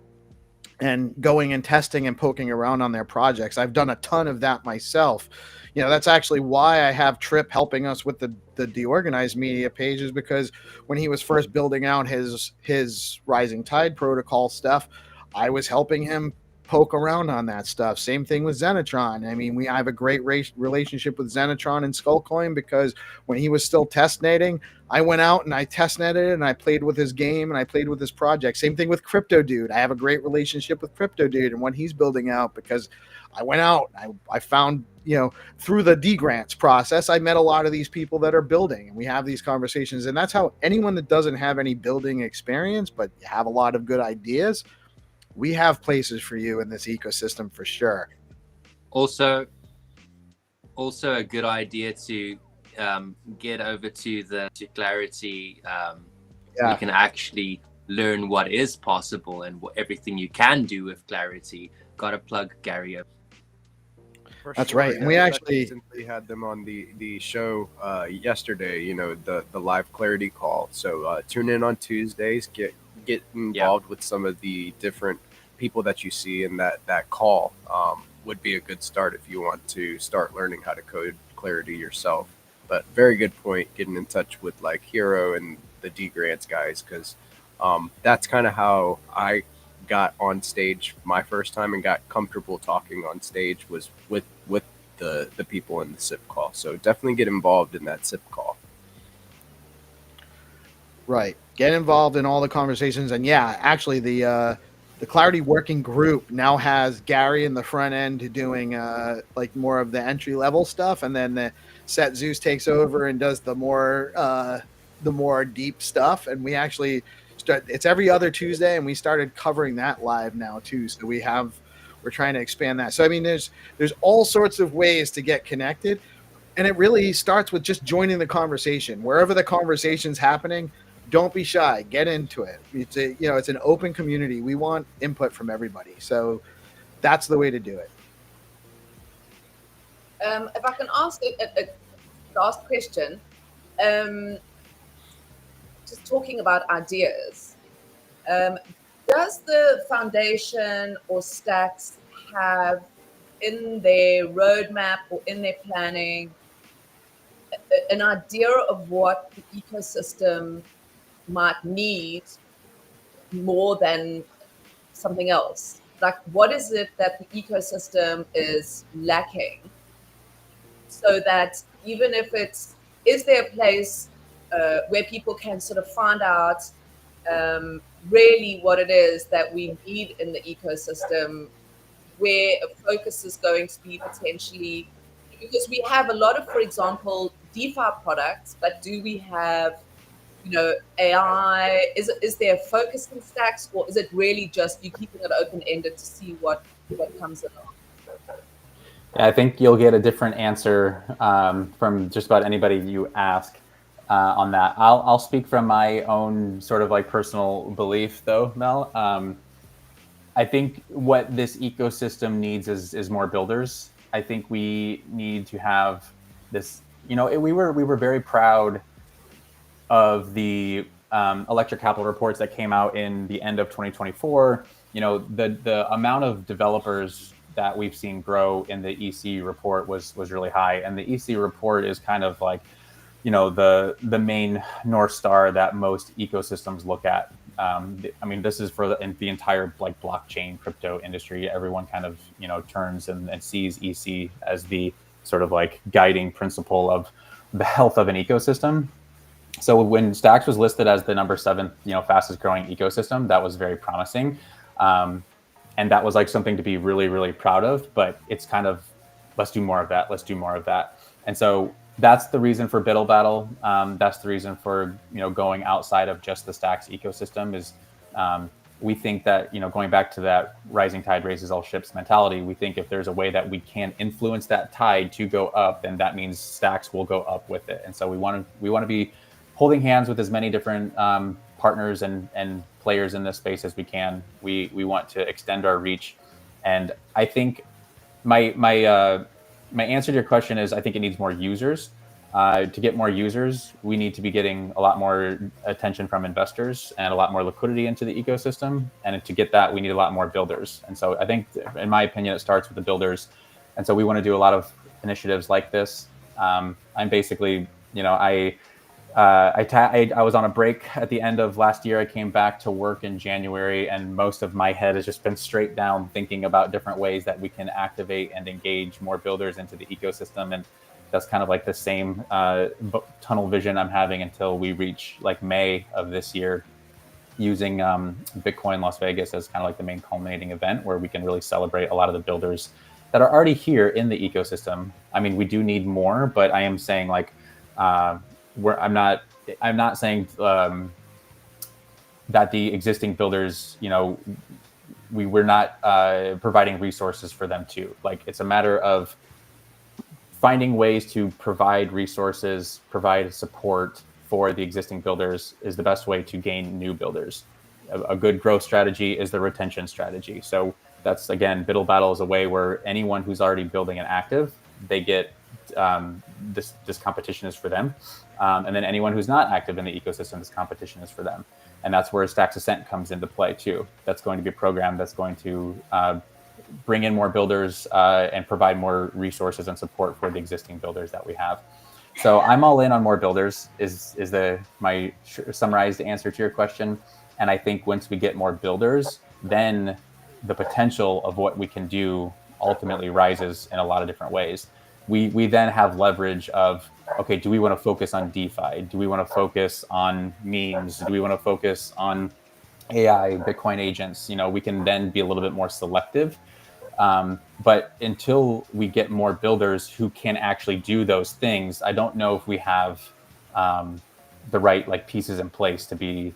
and going and testing and poking around on their projects. I've done a ton of that myself. That's actually why I have Trip helping us with the DeOrganized media pages, because when he was first building out his Rising Tide protocol stuff, I was helping him poke around on that stuff. Same thing with Zenitron. I mean, I have a great relationship with Zenitron and Skullcoin, because when he was still testneting, I went out and I testnetted and I played with his game and I played with his project. Same thing with Crypto Dude. I have a great relationship with Crypto Dude and what he's building out, because I went out, I found, through the D grants process, I met a lot of these people that are building, and we have these conversations. And that's how anyone that doesn't have any building experience, but you have a lot of good ideas, we have places for you in this ecosystem for sure.
Also a good idea to get over to Clarity. You can actually learn what is possible and everything you can do with Clarity. Got to plug Gary.
That's right. And we actually
recently had them on the show yesterday, the live Clarity call. So tune in on Tuesdays, get involved with some of the different people that you see in that call. Would be a good start if you want to start learning how to code Clarity yourself. But very good point, getting in touch with like Hero and the D Grants guys, because that's kind of how I got on stage my first time and got comfortable talking on stage, was with the people in the SIP call. So definitely get involved in that SIP call. Right.
Get involved in all the conversations. And yeah, actually the Clarity working group now has Gary in the front end doing like more of the entry level stuff, and then the Set Zeus takes over and does the more deep stuff. And we actually it's every other Tuesday, and we started covering that live now too. So we're trying to expand that. So I mean, there's all sorts of ways to get connected, and it really starts with just joining the conversation wherever the conversation's happening. Don't be shy. Get into it. It's an open community. We want input from everybody. So that's the way to do it.
If I can ask a last question, just talking about ideas, does the foundation or Stacks have in their roadmap or in their planning an idea of what the ecosystem might need more than something else? Like, what is it that the ecosystem is lacking, so that even if is there a place where people can sort of find out really what it is that we need in the ecosystem, where a focus is going to be potentially, because we have a lot of, for example, DeFi products, but do we have AI? Is there a focus in Stacks, or is it really just you keeping it open-ended to see what comes along?
Yeah, I think you'll get a different answer from just about anybody you ask on that. I'll speak from my own sort of like personal belief, though, Mel. I think what this ecosystem needs is more builders. I think we need to have this. You know, we were very proud of the electric capital reports that came out in the end of 2024. You know, the amount of developers that we've seen grow in the EC report was really high, and the EC report is kind of like, you know, the main North Star that most ecosystems look at. I mean, this is for the entire like blockchain crypto industry. Everyone kind of, you know, turns and sees EC as the sort of like guiding principle of the health of an ecosystem. So when Stacks was listed as the number 7, you know, fastest growing ecosystem, that was very promising. And that was like something to be really, really proud of, but it's kind of, let's do more of that. Let's do more of that. And so that's the reason for Biddle Battle. That's the reason for, you know, going outside of just the Stacks ecosystem is we think that, you know, going back to that rising tide raises all ships mentality, we think if there's a way that we can influence that tide to go up, then that means Stacks will go up with it. And so we want to be holding hands with as many different partners and players in this space as we can. We want to extend our reach, and I think my answer to your question is I think it needs more users. To get more users, we need to be getting a lot more attention from investors and a lot more liquidity into the ecosystem. And to get that, we need a lot more builders. And so I think, in my opinion, it starts with the builders. And so we want to do a lot of initiatives like this. I'm basically, you know, I was on a break at the end of last year. I came back to work in January, and most of my head has just been straight down thinking about different ways that we can activate and engage more builders into the ecosystem. And that's kind of like the same tunnel vision I'm having until we reach like May of this year, using Bitcoin Las Vegas as kind of like the main culminating event where we can really celebrate a lot of the builders that are already here in the ecosystem. I mean, we do need more, but I am saying like, I'm not saying that the existing builders, you know, we're not providing resources for them too. Like, it's a matter of finding ways to provide resources, provide support for the existing builders is the best way to gain new builders. A good growth strategy is the retention strategy. So that's, again, Biddle Battle is a way where anyone who's already building an active, they get this competition is for them. And then anyone who's not active in the ecosystem, this competition is for them. And that's where Stacks Ascent comes into play too. That's going to be a program that's going to bring in more builders and provide more resources and support for the existing builders that we have. So I'm all in on more builders is my summarized answer to your question. And I think once we get more builders, then the potential of what we can do ultimately rises in a lot of different ways. We then have leverage of, okay, do we want to focus on DeFi? Do we want to focus on memes? Do we want to focus on AI, Bitcoin agents? You know, we can then be a little bit more selective. But until we get more builders who can actually do those things, I don't know if we have the right like pieces in place to be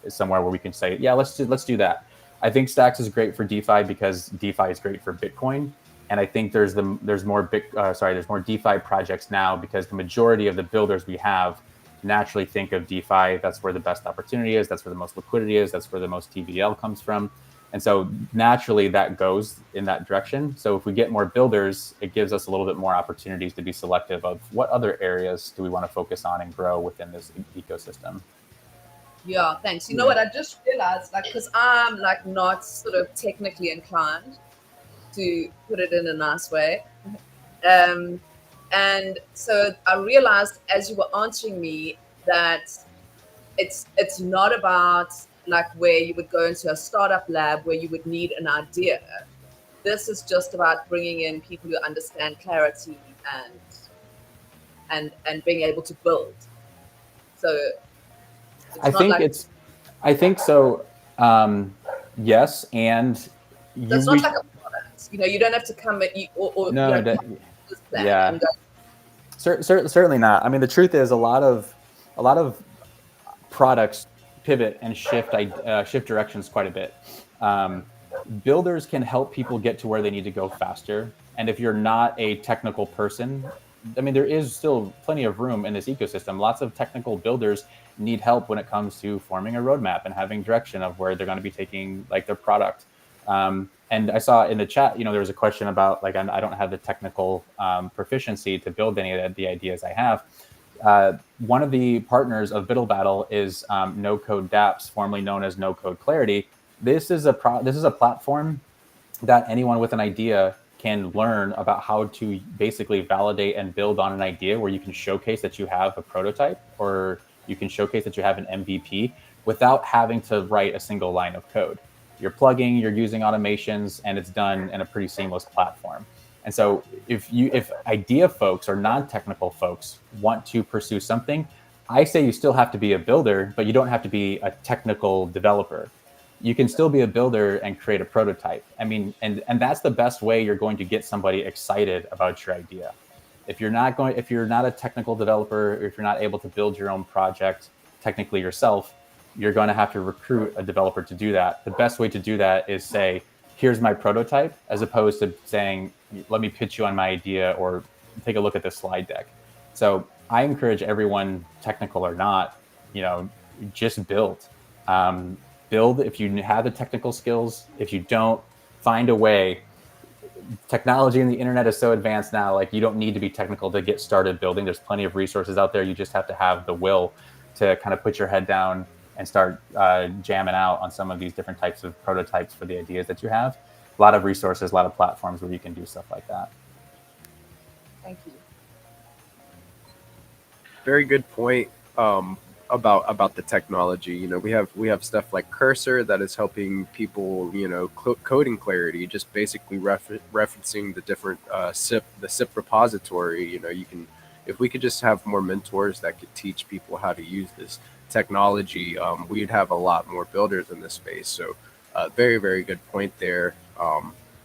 somewhere where we can say, yeah, let's do that. I think Stacks is great for DeFi because DeFi is great for Bitcoin. And I think there's more DeFi projects now because the majority of the builders we have naturally think of DeFi. That's where the best opportunity is. That's where the most liquidity is. That's where the most TVL comes from. And so naturally that goes in that direction. So if we get more builders, it gives us a little bit more opportunities to be selective of what other areas do we want to focus on and grow within this ecosystem.
Yeah, thanks. You know what? I just realized, like, because I'm like not sort of technically inclined, to put it in a nice way. And so I realized as you were answering me that it's not about like where you would go into a startup lab where you would need an idea. This is just about bringing in people who understand clarity and being able to build. So
I think so. Yes, and
it's not like a product. You know, you don't have to come at
certainly not. I mean, the truth is a lot of products pivot and shift directions quite a bit. builders can help people get to where they need to go faster. And if you're not a technical person, I mean, there is still plenty of room in this ecosystem. Lots of technical builders need help when it comes to forming a roadmap and having direction of where they're going to be taking like their product. And I saw in the chat, there was a question about like, I don't have the technical proficiency to build any of the ideas I have. One of the partners of Biddle Battle is No Code dApps, formerly known as No Code Clarity. This is a platform that anyone with an idea can learn about how to basically validate and build on an idea, where you can showcase that you have a prototype, or you can showcase that you have an MVP without having to write a single line of code. You're plugging, you're using automations, and it's done in a pretty seamless platform. And so if idea folks or non-technical folks want to pursue something, I say you still have to be a builder, but you don't have to be a technical developer. You can still be a builder and create a prototype. I mean, and that's the best way you're going to get somebody excited about your idea. If you're not a technical developer, or if you're not able to build your own project technically yourself, you're going to have to recruit a developer to do that. The best way to do that is say, here's my prototype, as opposed to saying, let me pitch you on my idea, or take a look at this slide deck. So I encourage everyone, technical or not, just build. Build if you have the technical skills. If you don't, find a way. Technology and the internet is so advanced now, like you don't need to be technical to get started building. There's plenty of resources out there. You just have to have the will to kind of put your head down and start jamming out on some of these different types of prototypes for the ideas that you have. A lot of resources, a lot of platforms where you can do stuff like that.
Thank you.
Very good point about the technology. We have stuff like Cursor that is helping people, coding clarity, just basically referencing the different the SIP repository. You can, if we could just have more mentors that could teach people how to use this technology, we'd have a lot more builders in this space. So very, very good point there,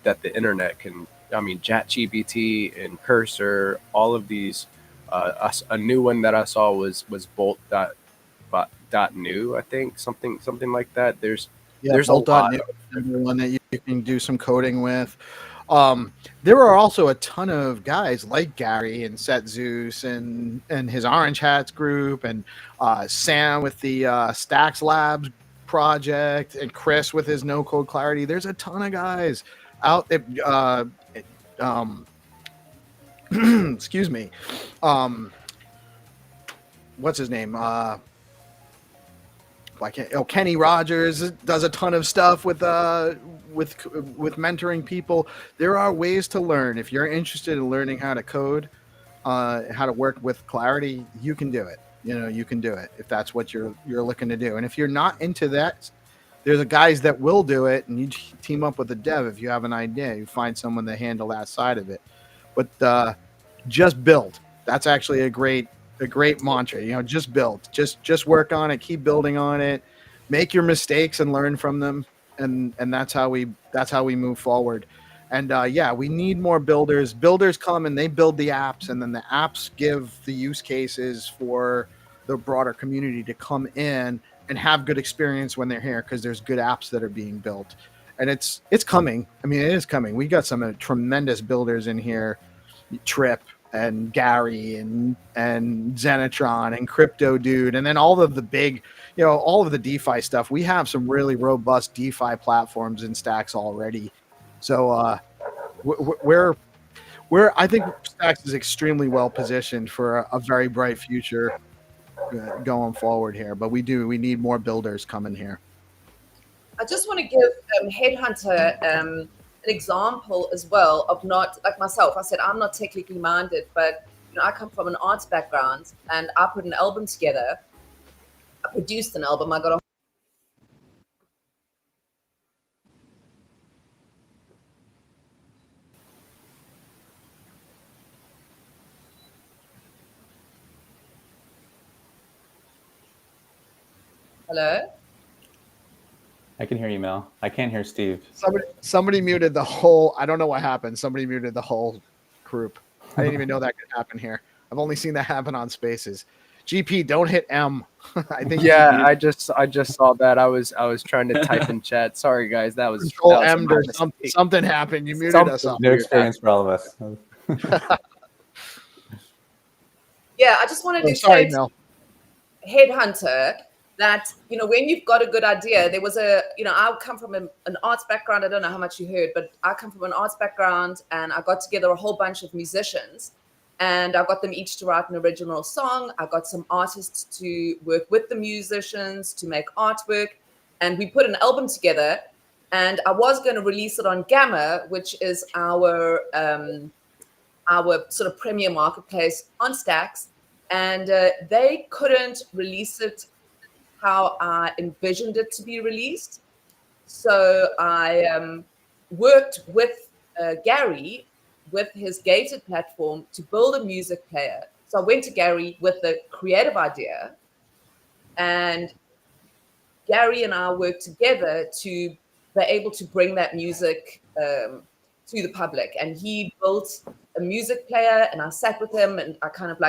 that the internet can, ChatGPT and Cursor, all of these, a new one that I saw was Bolt.new, I think, something like that. There's
Bolt.new, one that you can do some coding with. There are also a ton of guys like Gary and Set Zeus and his Orange Hats group, and Sam with the Stacks Labs project, and Chris with his No Code Clarity. There's a ton of guys out there. Excuse me. What's his name? Kenny Rogers does a ton of stuff with mentoring people. There are ways to learn. If you're interested in learning how to code, how to work with Clarity, you can do it. You can do it if that's what you're looking to do. And if you're not into that, there's guys that will do it, and you team up with a dev. If you have an idea, you find someone to handle that side of it. But just build. That's actually a great mantra. Just build. Just work on it. Keep building on it. Make your mistakes and learn from them. And that's how we move forward. And we need more builders. Builders come and they build the apps, and then the apps give the use cases for the broader community to come in and have good experience when they're here, because there's good apps that are being built. And it's coming. It is coming. We got some tremendous builders in here. Trip and Gary and Zenitron and Crypto Dude, and then all of the big, all of the DeFi stuff. We have some really robust DeFi platforms in Stacks already. So I think Stacks is extremely well positioned for a very bright future going forward here. But we need more builders coming here.
I just want to give Headhunter an example as well of, not like myself. I said I'm not technically minded, but I come from an arts background, and I put an album together. I produced an album. I got a Hello?
I can hear you, Mel. I can't hear Steve.
Somebody muted the whole. I don't know what happened. Somebody muted the whole group. I didn't even know that could happen here. I've only seen that happen on Spaces. GP, don't hit M. I think
Yeah, I just saw that. I was trying to type in chat. Sorry guys, that was
Control
a
M.
my
There's
mistake.
something happened. You muted
Something
us all.
New
weird
experience for all of us.
Yeah, I just wanted
Oh,
to
sorry,
say
Mel.
to Headhunter that, when you've got a good idea, there was I come from an arts background. I don't know how much you heard, but I come from an arts background, and I got together a whole bunch of musicians, and I got them each to write an original song. I got some artists to work with the musicians to make artwork, and we put an album together. And I was going to release it on Gamma, which is our sort of premier marketplace on Stacks, and they couldn't release it how I envisioned it to be released. So I worked with Gary with his gated platform to build a music player. So I went to Gary with the creative idea, and Gary and I worked together to be able to bring that music to the public. And he built a music player, and I sat with him, and I kind of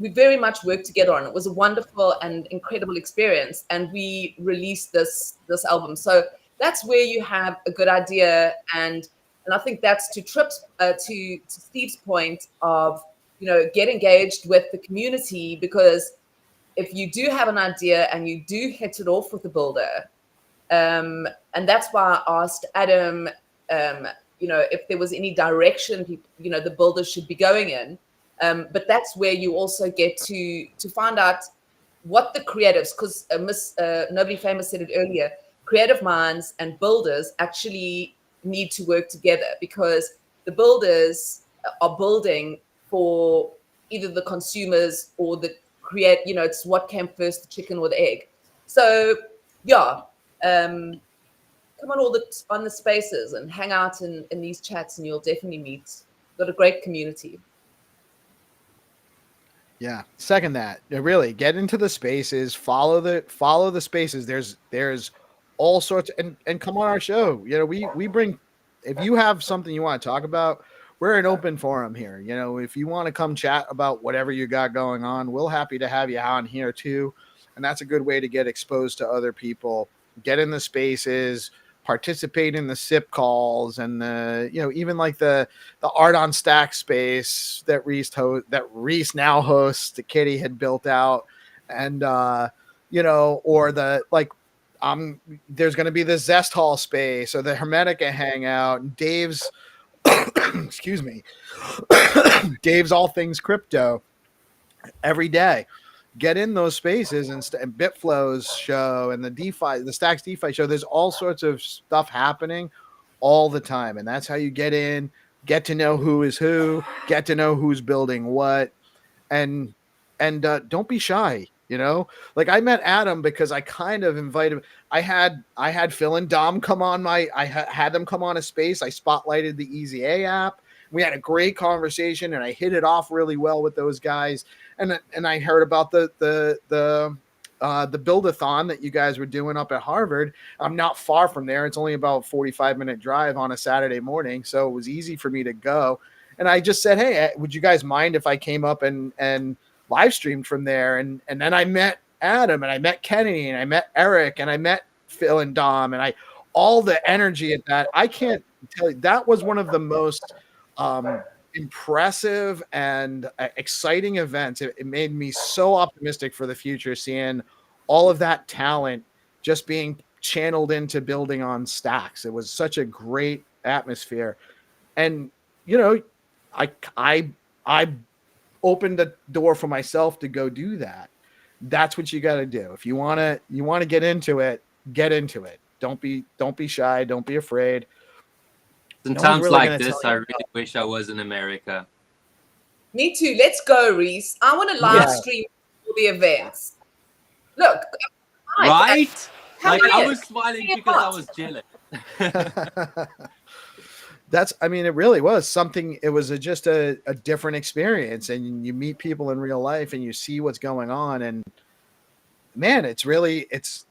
we very much worked together on it. It was a wonderful and incredible experience, and we released this album. So that's where you have a good idea, and I think that's to Steve's point of get engaged with the community, because if you do have an idea and you do hit it off with the builder, and that's why I asked Adam, if there was any direction the builders should be going in. But that's where you also get to find out what the creatives, because Nobody Famous said it earlier, creative minds and builders actually need to work together, because the builders are building for either the consumers or the it's what came first, the chicken or the egg. So yeah, come on the spaces and hang out in these chats, and you'll definitely meet. Got a great community.
Yeah, second that. Really get into the spaces, follow the spaces. There's all sorts and come on our show. We bring, if you have something you want to talk about, we're an open forum here. If you want to come chat about whatever you got going on, we're happy to have you on here too. And that's a good way to get exposed to other people, get in the spaces, participate in the SIP calls, and even like the art on stack space that Reece now hosts, the Kitty had built out, and or there's going to be the Zest Hall space or the Hermetica hangout, and Dave's excuse me, Dave's all things crypto every day. Get in those spaces and Bitflow's show and the Stacks DeFi show. There's all sorts of stuff happening all the time. And that's how you get in, get to know who is who, get to know who's building what. And don't be shy. Like I met Adam because I kind of invited, I had Phil and Dom come on I had them come on a space. I spotlighted the Easy A app. We had a great conversation, and I hit it off really well with those guys. And I heard about the build-a-thon that you guys were doing up at Harvard. I'm not far from there. It's only about 45-minute drive on a Saturday morning, so it was easy for me to go. And I just said, hey, would you guys mind if I came up and live streamed from there? And then I met Adam, and I met Kenny, and I met Eric, and I met Phil and Dom, and all the energy at that. I can't tell you, that was one of the most impressive and exciting events. It made me so optimistic for the future, seeing all of that talent just being channeled into building on Stacks. It was such a great atmosphere. And I opened the door for myself to go do that. That's what you got to do. If you want to get into it, get into it. Don't be shy. Don't be afraid.
In times like this, I really wish I was in America.
Me too. Let's go, Reece. I want to live stream all the events. Look.
Right? I was smiling because I was jealous.
It really was something. It was just a different experience, and you meet people in real life and you see what's going on. And man, it's really, it's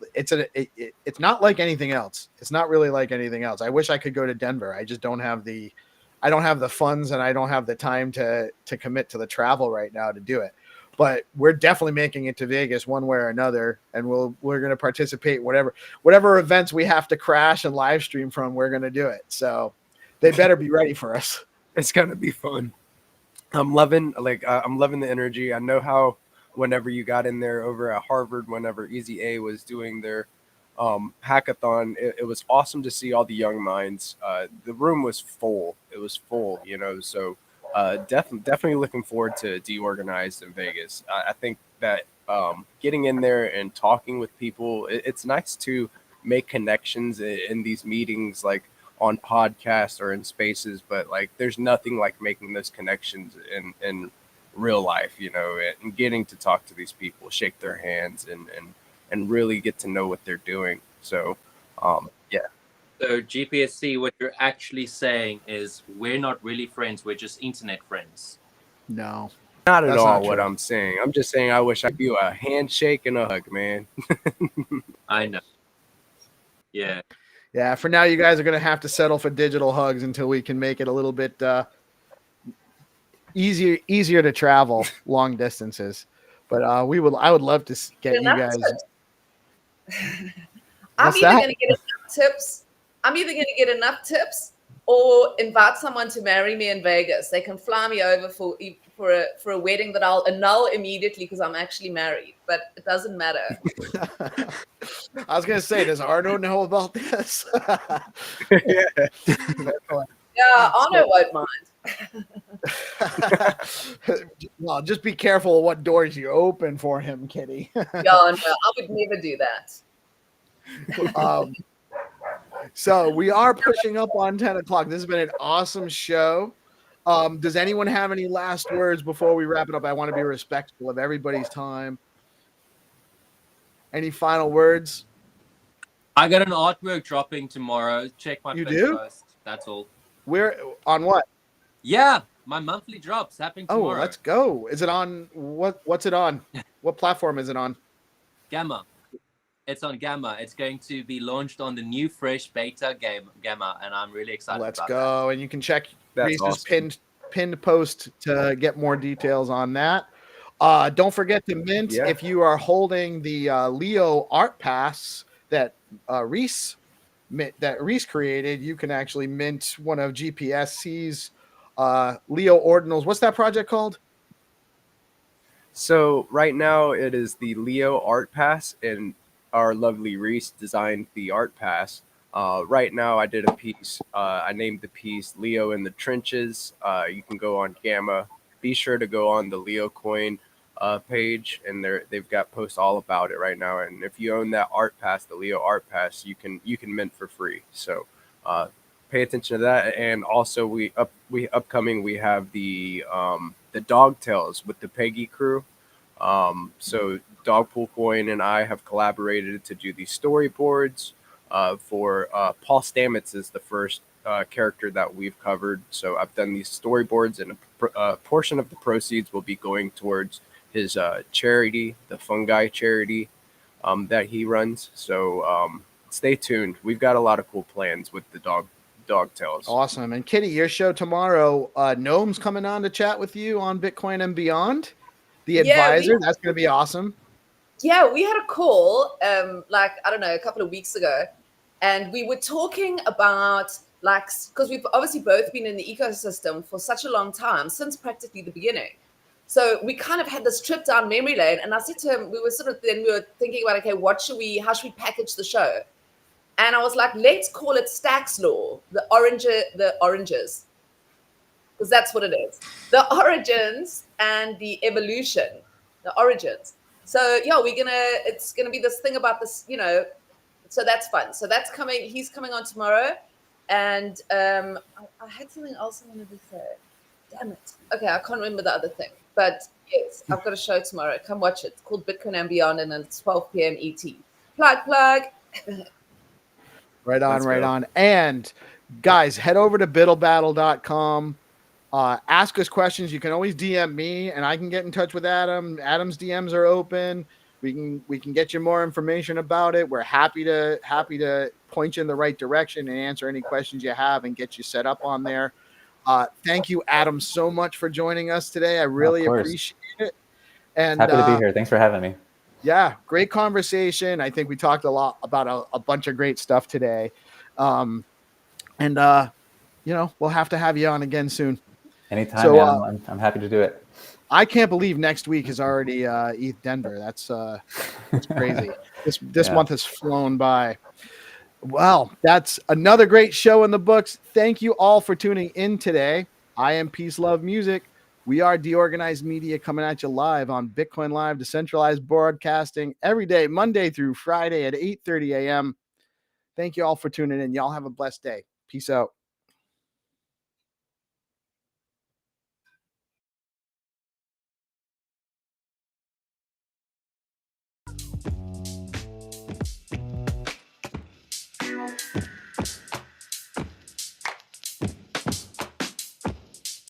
not like anything else. It's not really like anything else. I wish I could go to Denver. I just don't have the funds, and I don't have the time to commit to the travel right now to do it. but we're definitely making it to Vegas one way or another, and we're going to participate whatever events we have to crash and live stream from. We're going to do it. So they better be ready for us.
It's gonna be fun. I'm loving the energy. I know how whenever you got in there over at Harvard, whenever Easy A was doing their hackathon, it was awesome to see all the young minds. The room was full. It was full, So definitely looking forward to DeOrganized in Vegas. I think that getting in there and talking with people, it's nice to make connections in these meetings, like on podcasts or in spaces, but like there's nothing like making those connections in real life, and getting to talk to these people, shake their hands, and really get to know what they're doing. So yeah.
So GPSC, what you're actually saying is we're not really friends, we're just internet friends.
No,
not at
that's
all
not
what
true.
I'm saying. I'm just saying I wish I could do a handshake and a hug, man.
I know. Yeah.
Yeah, for now, you guys are going to have to settle for digital hugs until we can make it a little bit easier to travel long distances. But I would love to get you guys.
I'm either going to get enough tips. I'm either going to get enough tips or invite someone to marry me in Vegas. They can fly me over for a wedding that I'll annul immediately because I'm actually married. But it doesn't matter.
I was going to say, does Arno know about this?
Yeah.
Arno won't mind.
Well, just be careful of what doors you open for him, Kitty.
No, I would never do that.
So we are pushing up on 10 o'clock. This has been an awesome show. Does anyone have any last words before we wrap it up? I want to be respectful of everybody's time. Any final words?
I got an artwork dropping tomorrow. Check my post. That's all.
Where on what?
Yeah, my monthly drops happening tomorrow.
Oh, let's go. Is it on what's it on? What platform is it on?
Gamma. It's on Gamma. It's going to be launched on the new fresh beta game Gamma, and I'm really excited about that.
Let's go. And you can check Reese's pinned post to get more details on that. Don't forget to mint if you are holding the Leo Art Pass that Reece created. You can actually mint one of GPSC's Leo Ordinals. What's that project called?
So right now it is the Leo Art Pass, and our lovely Reece designed the Art Pass. Right now I did a piece. I named the piece Leo in the Trenches. You can go on Gamma. Be sure to go on the Leo Coin page, and they've got posts all about it right now. And if you own that Art Pass, the Leo Art Pass, you can mint for free. So pay attention to that. And also we have the Dog Tales with the Peggy crew. So Dogpool Coin and I have collaborated to do these storyboards for Paul Stamets is the first character that we've covered. So I've done these storyboards, and a portion of the proceeds will be going towards his charity, the fungi charity that he runs. So stay tuned. We've got a lot of cool plans with the Dog Tales.
Awesome. And Kitty, your show tomorrow, Gnome's coming on to chat with you on Bitcoin and Beyond. The advisor, that's going to be awesome.
Yeah, we had a call, a couple of weeks ago, and we were talking about, because we've obviously both been in the ecosystem for such a long time, since practically the beginning. So we kind of had this trip down memory lane, and I said to him, we were thinking about, okay, how should we package the show? And I was like, let's call it Stack's Law, the oranges, because that's what it is. The origins and the evolution, the origins. So yeah, it's gonna be this thing about this, so that's fun. So that's coming. He's coming on tomorrow, and I had something else I wanted to say. Damn it. Okay, I can't remember the other thing. But yes, I've got a show tomorrow. Come watch it. It's called Bitcoin and Beyond, and it's 12 p.m. ET. Plug.
Right on. And guys, head over to biddlebattle.com. Ask us questions. You can always DM me, and I can get in touch with Adam. Adam's DMs are open. We can get you more information about it. We're happy to point you in the right direction and answer any questions you have and get you set up on there. Thank you, Adam, so much for joining us today. I really appreciate it. And
happy to be here. Thanks for having me.
Yeah, great conversation. I think we talked a lot about a bunch of great stuff today. And we'll have to have you on again soon.
Anytime,
so,
man. I'm happy to do it.
I can't believe next week is already ETH Denver. That's crazy. This month has flown by. Well, that's another great show in the books. Thank you all for tuning in today. I am Peace Love Music. We are DeOrganized Media, coming at you live on BitcoinLive, Decentralized broadcasting every day, Monday through Friday at 8:30 a.m. Thank you all for tuning in. Y'all have a blessed day. Peace out.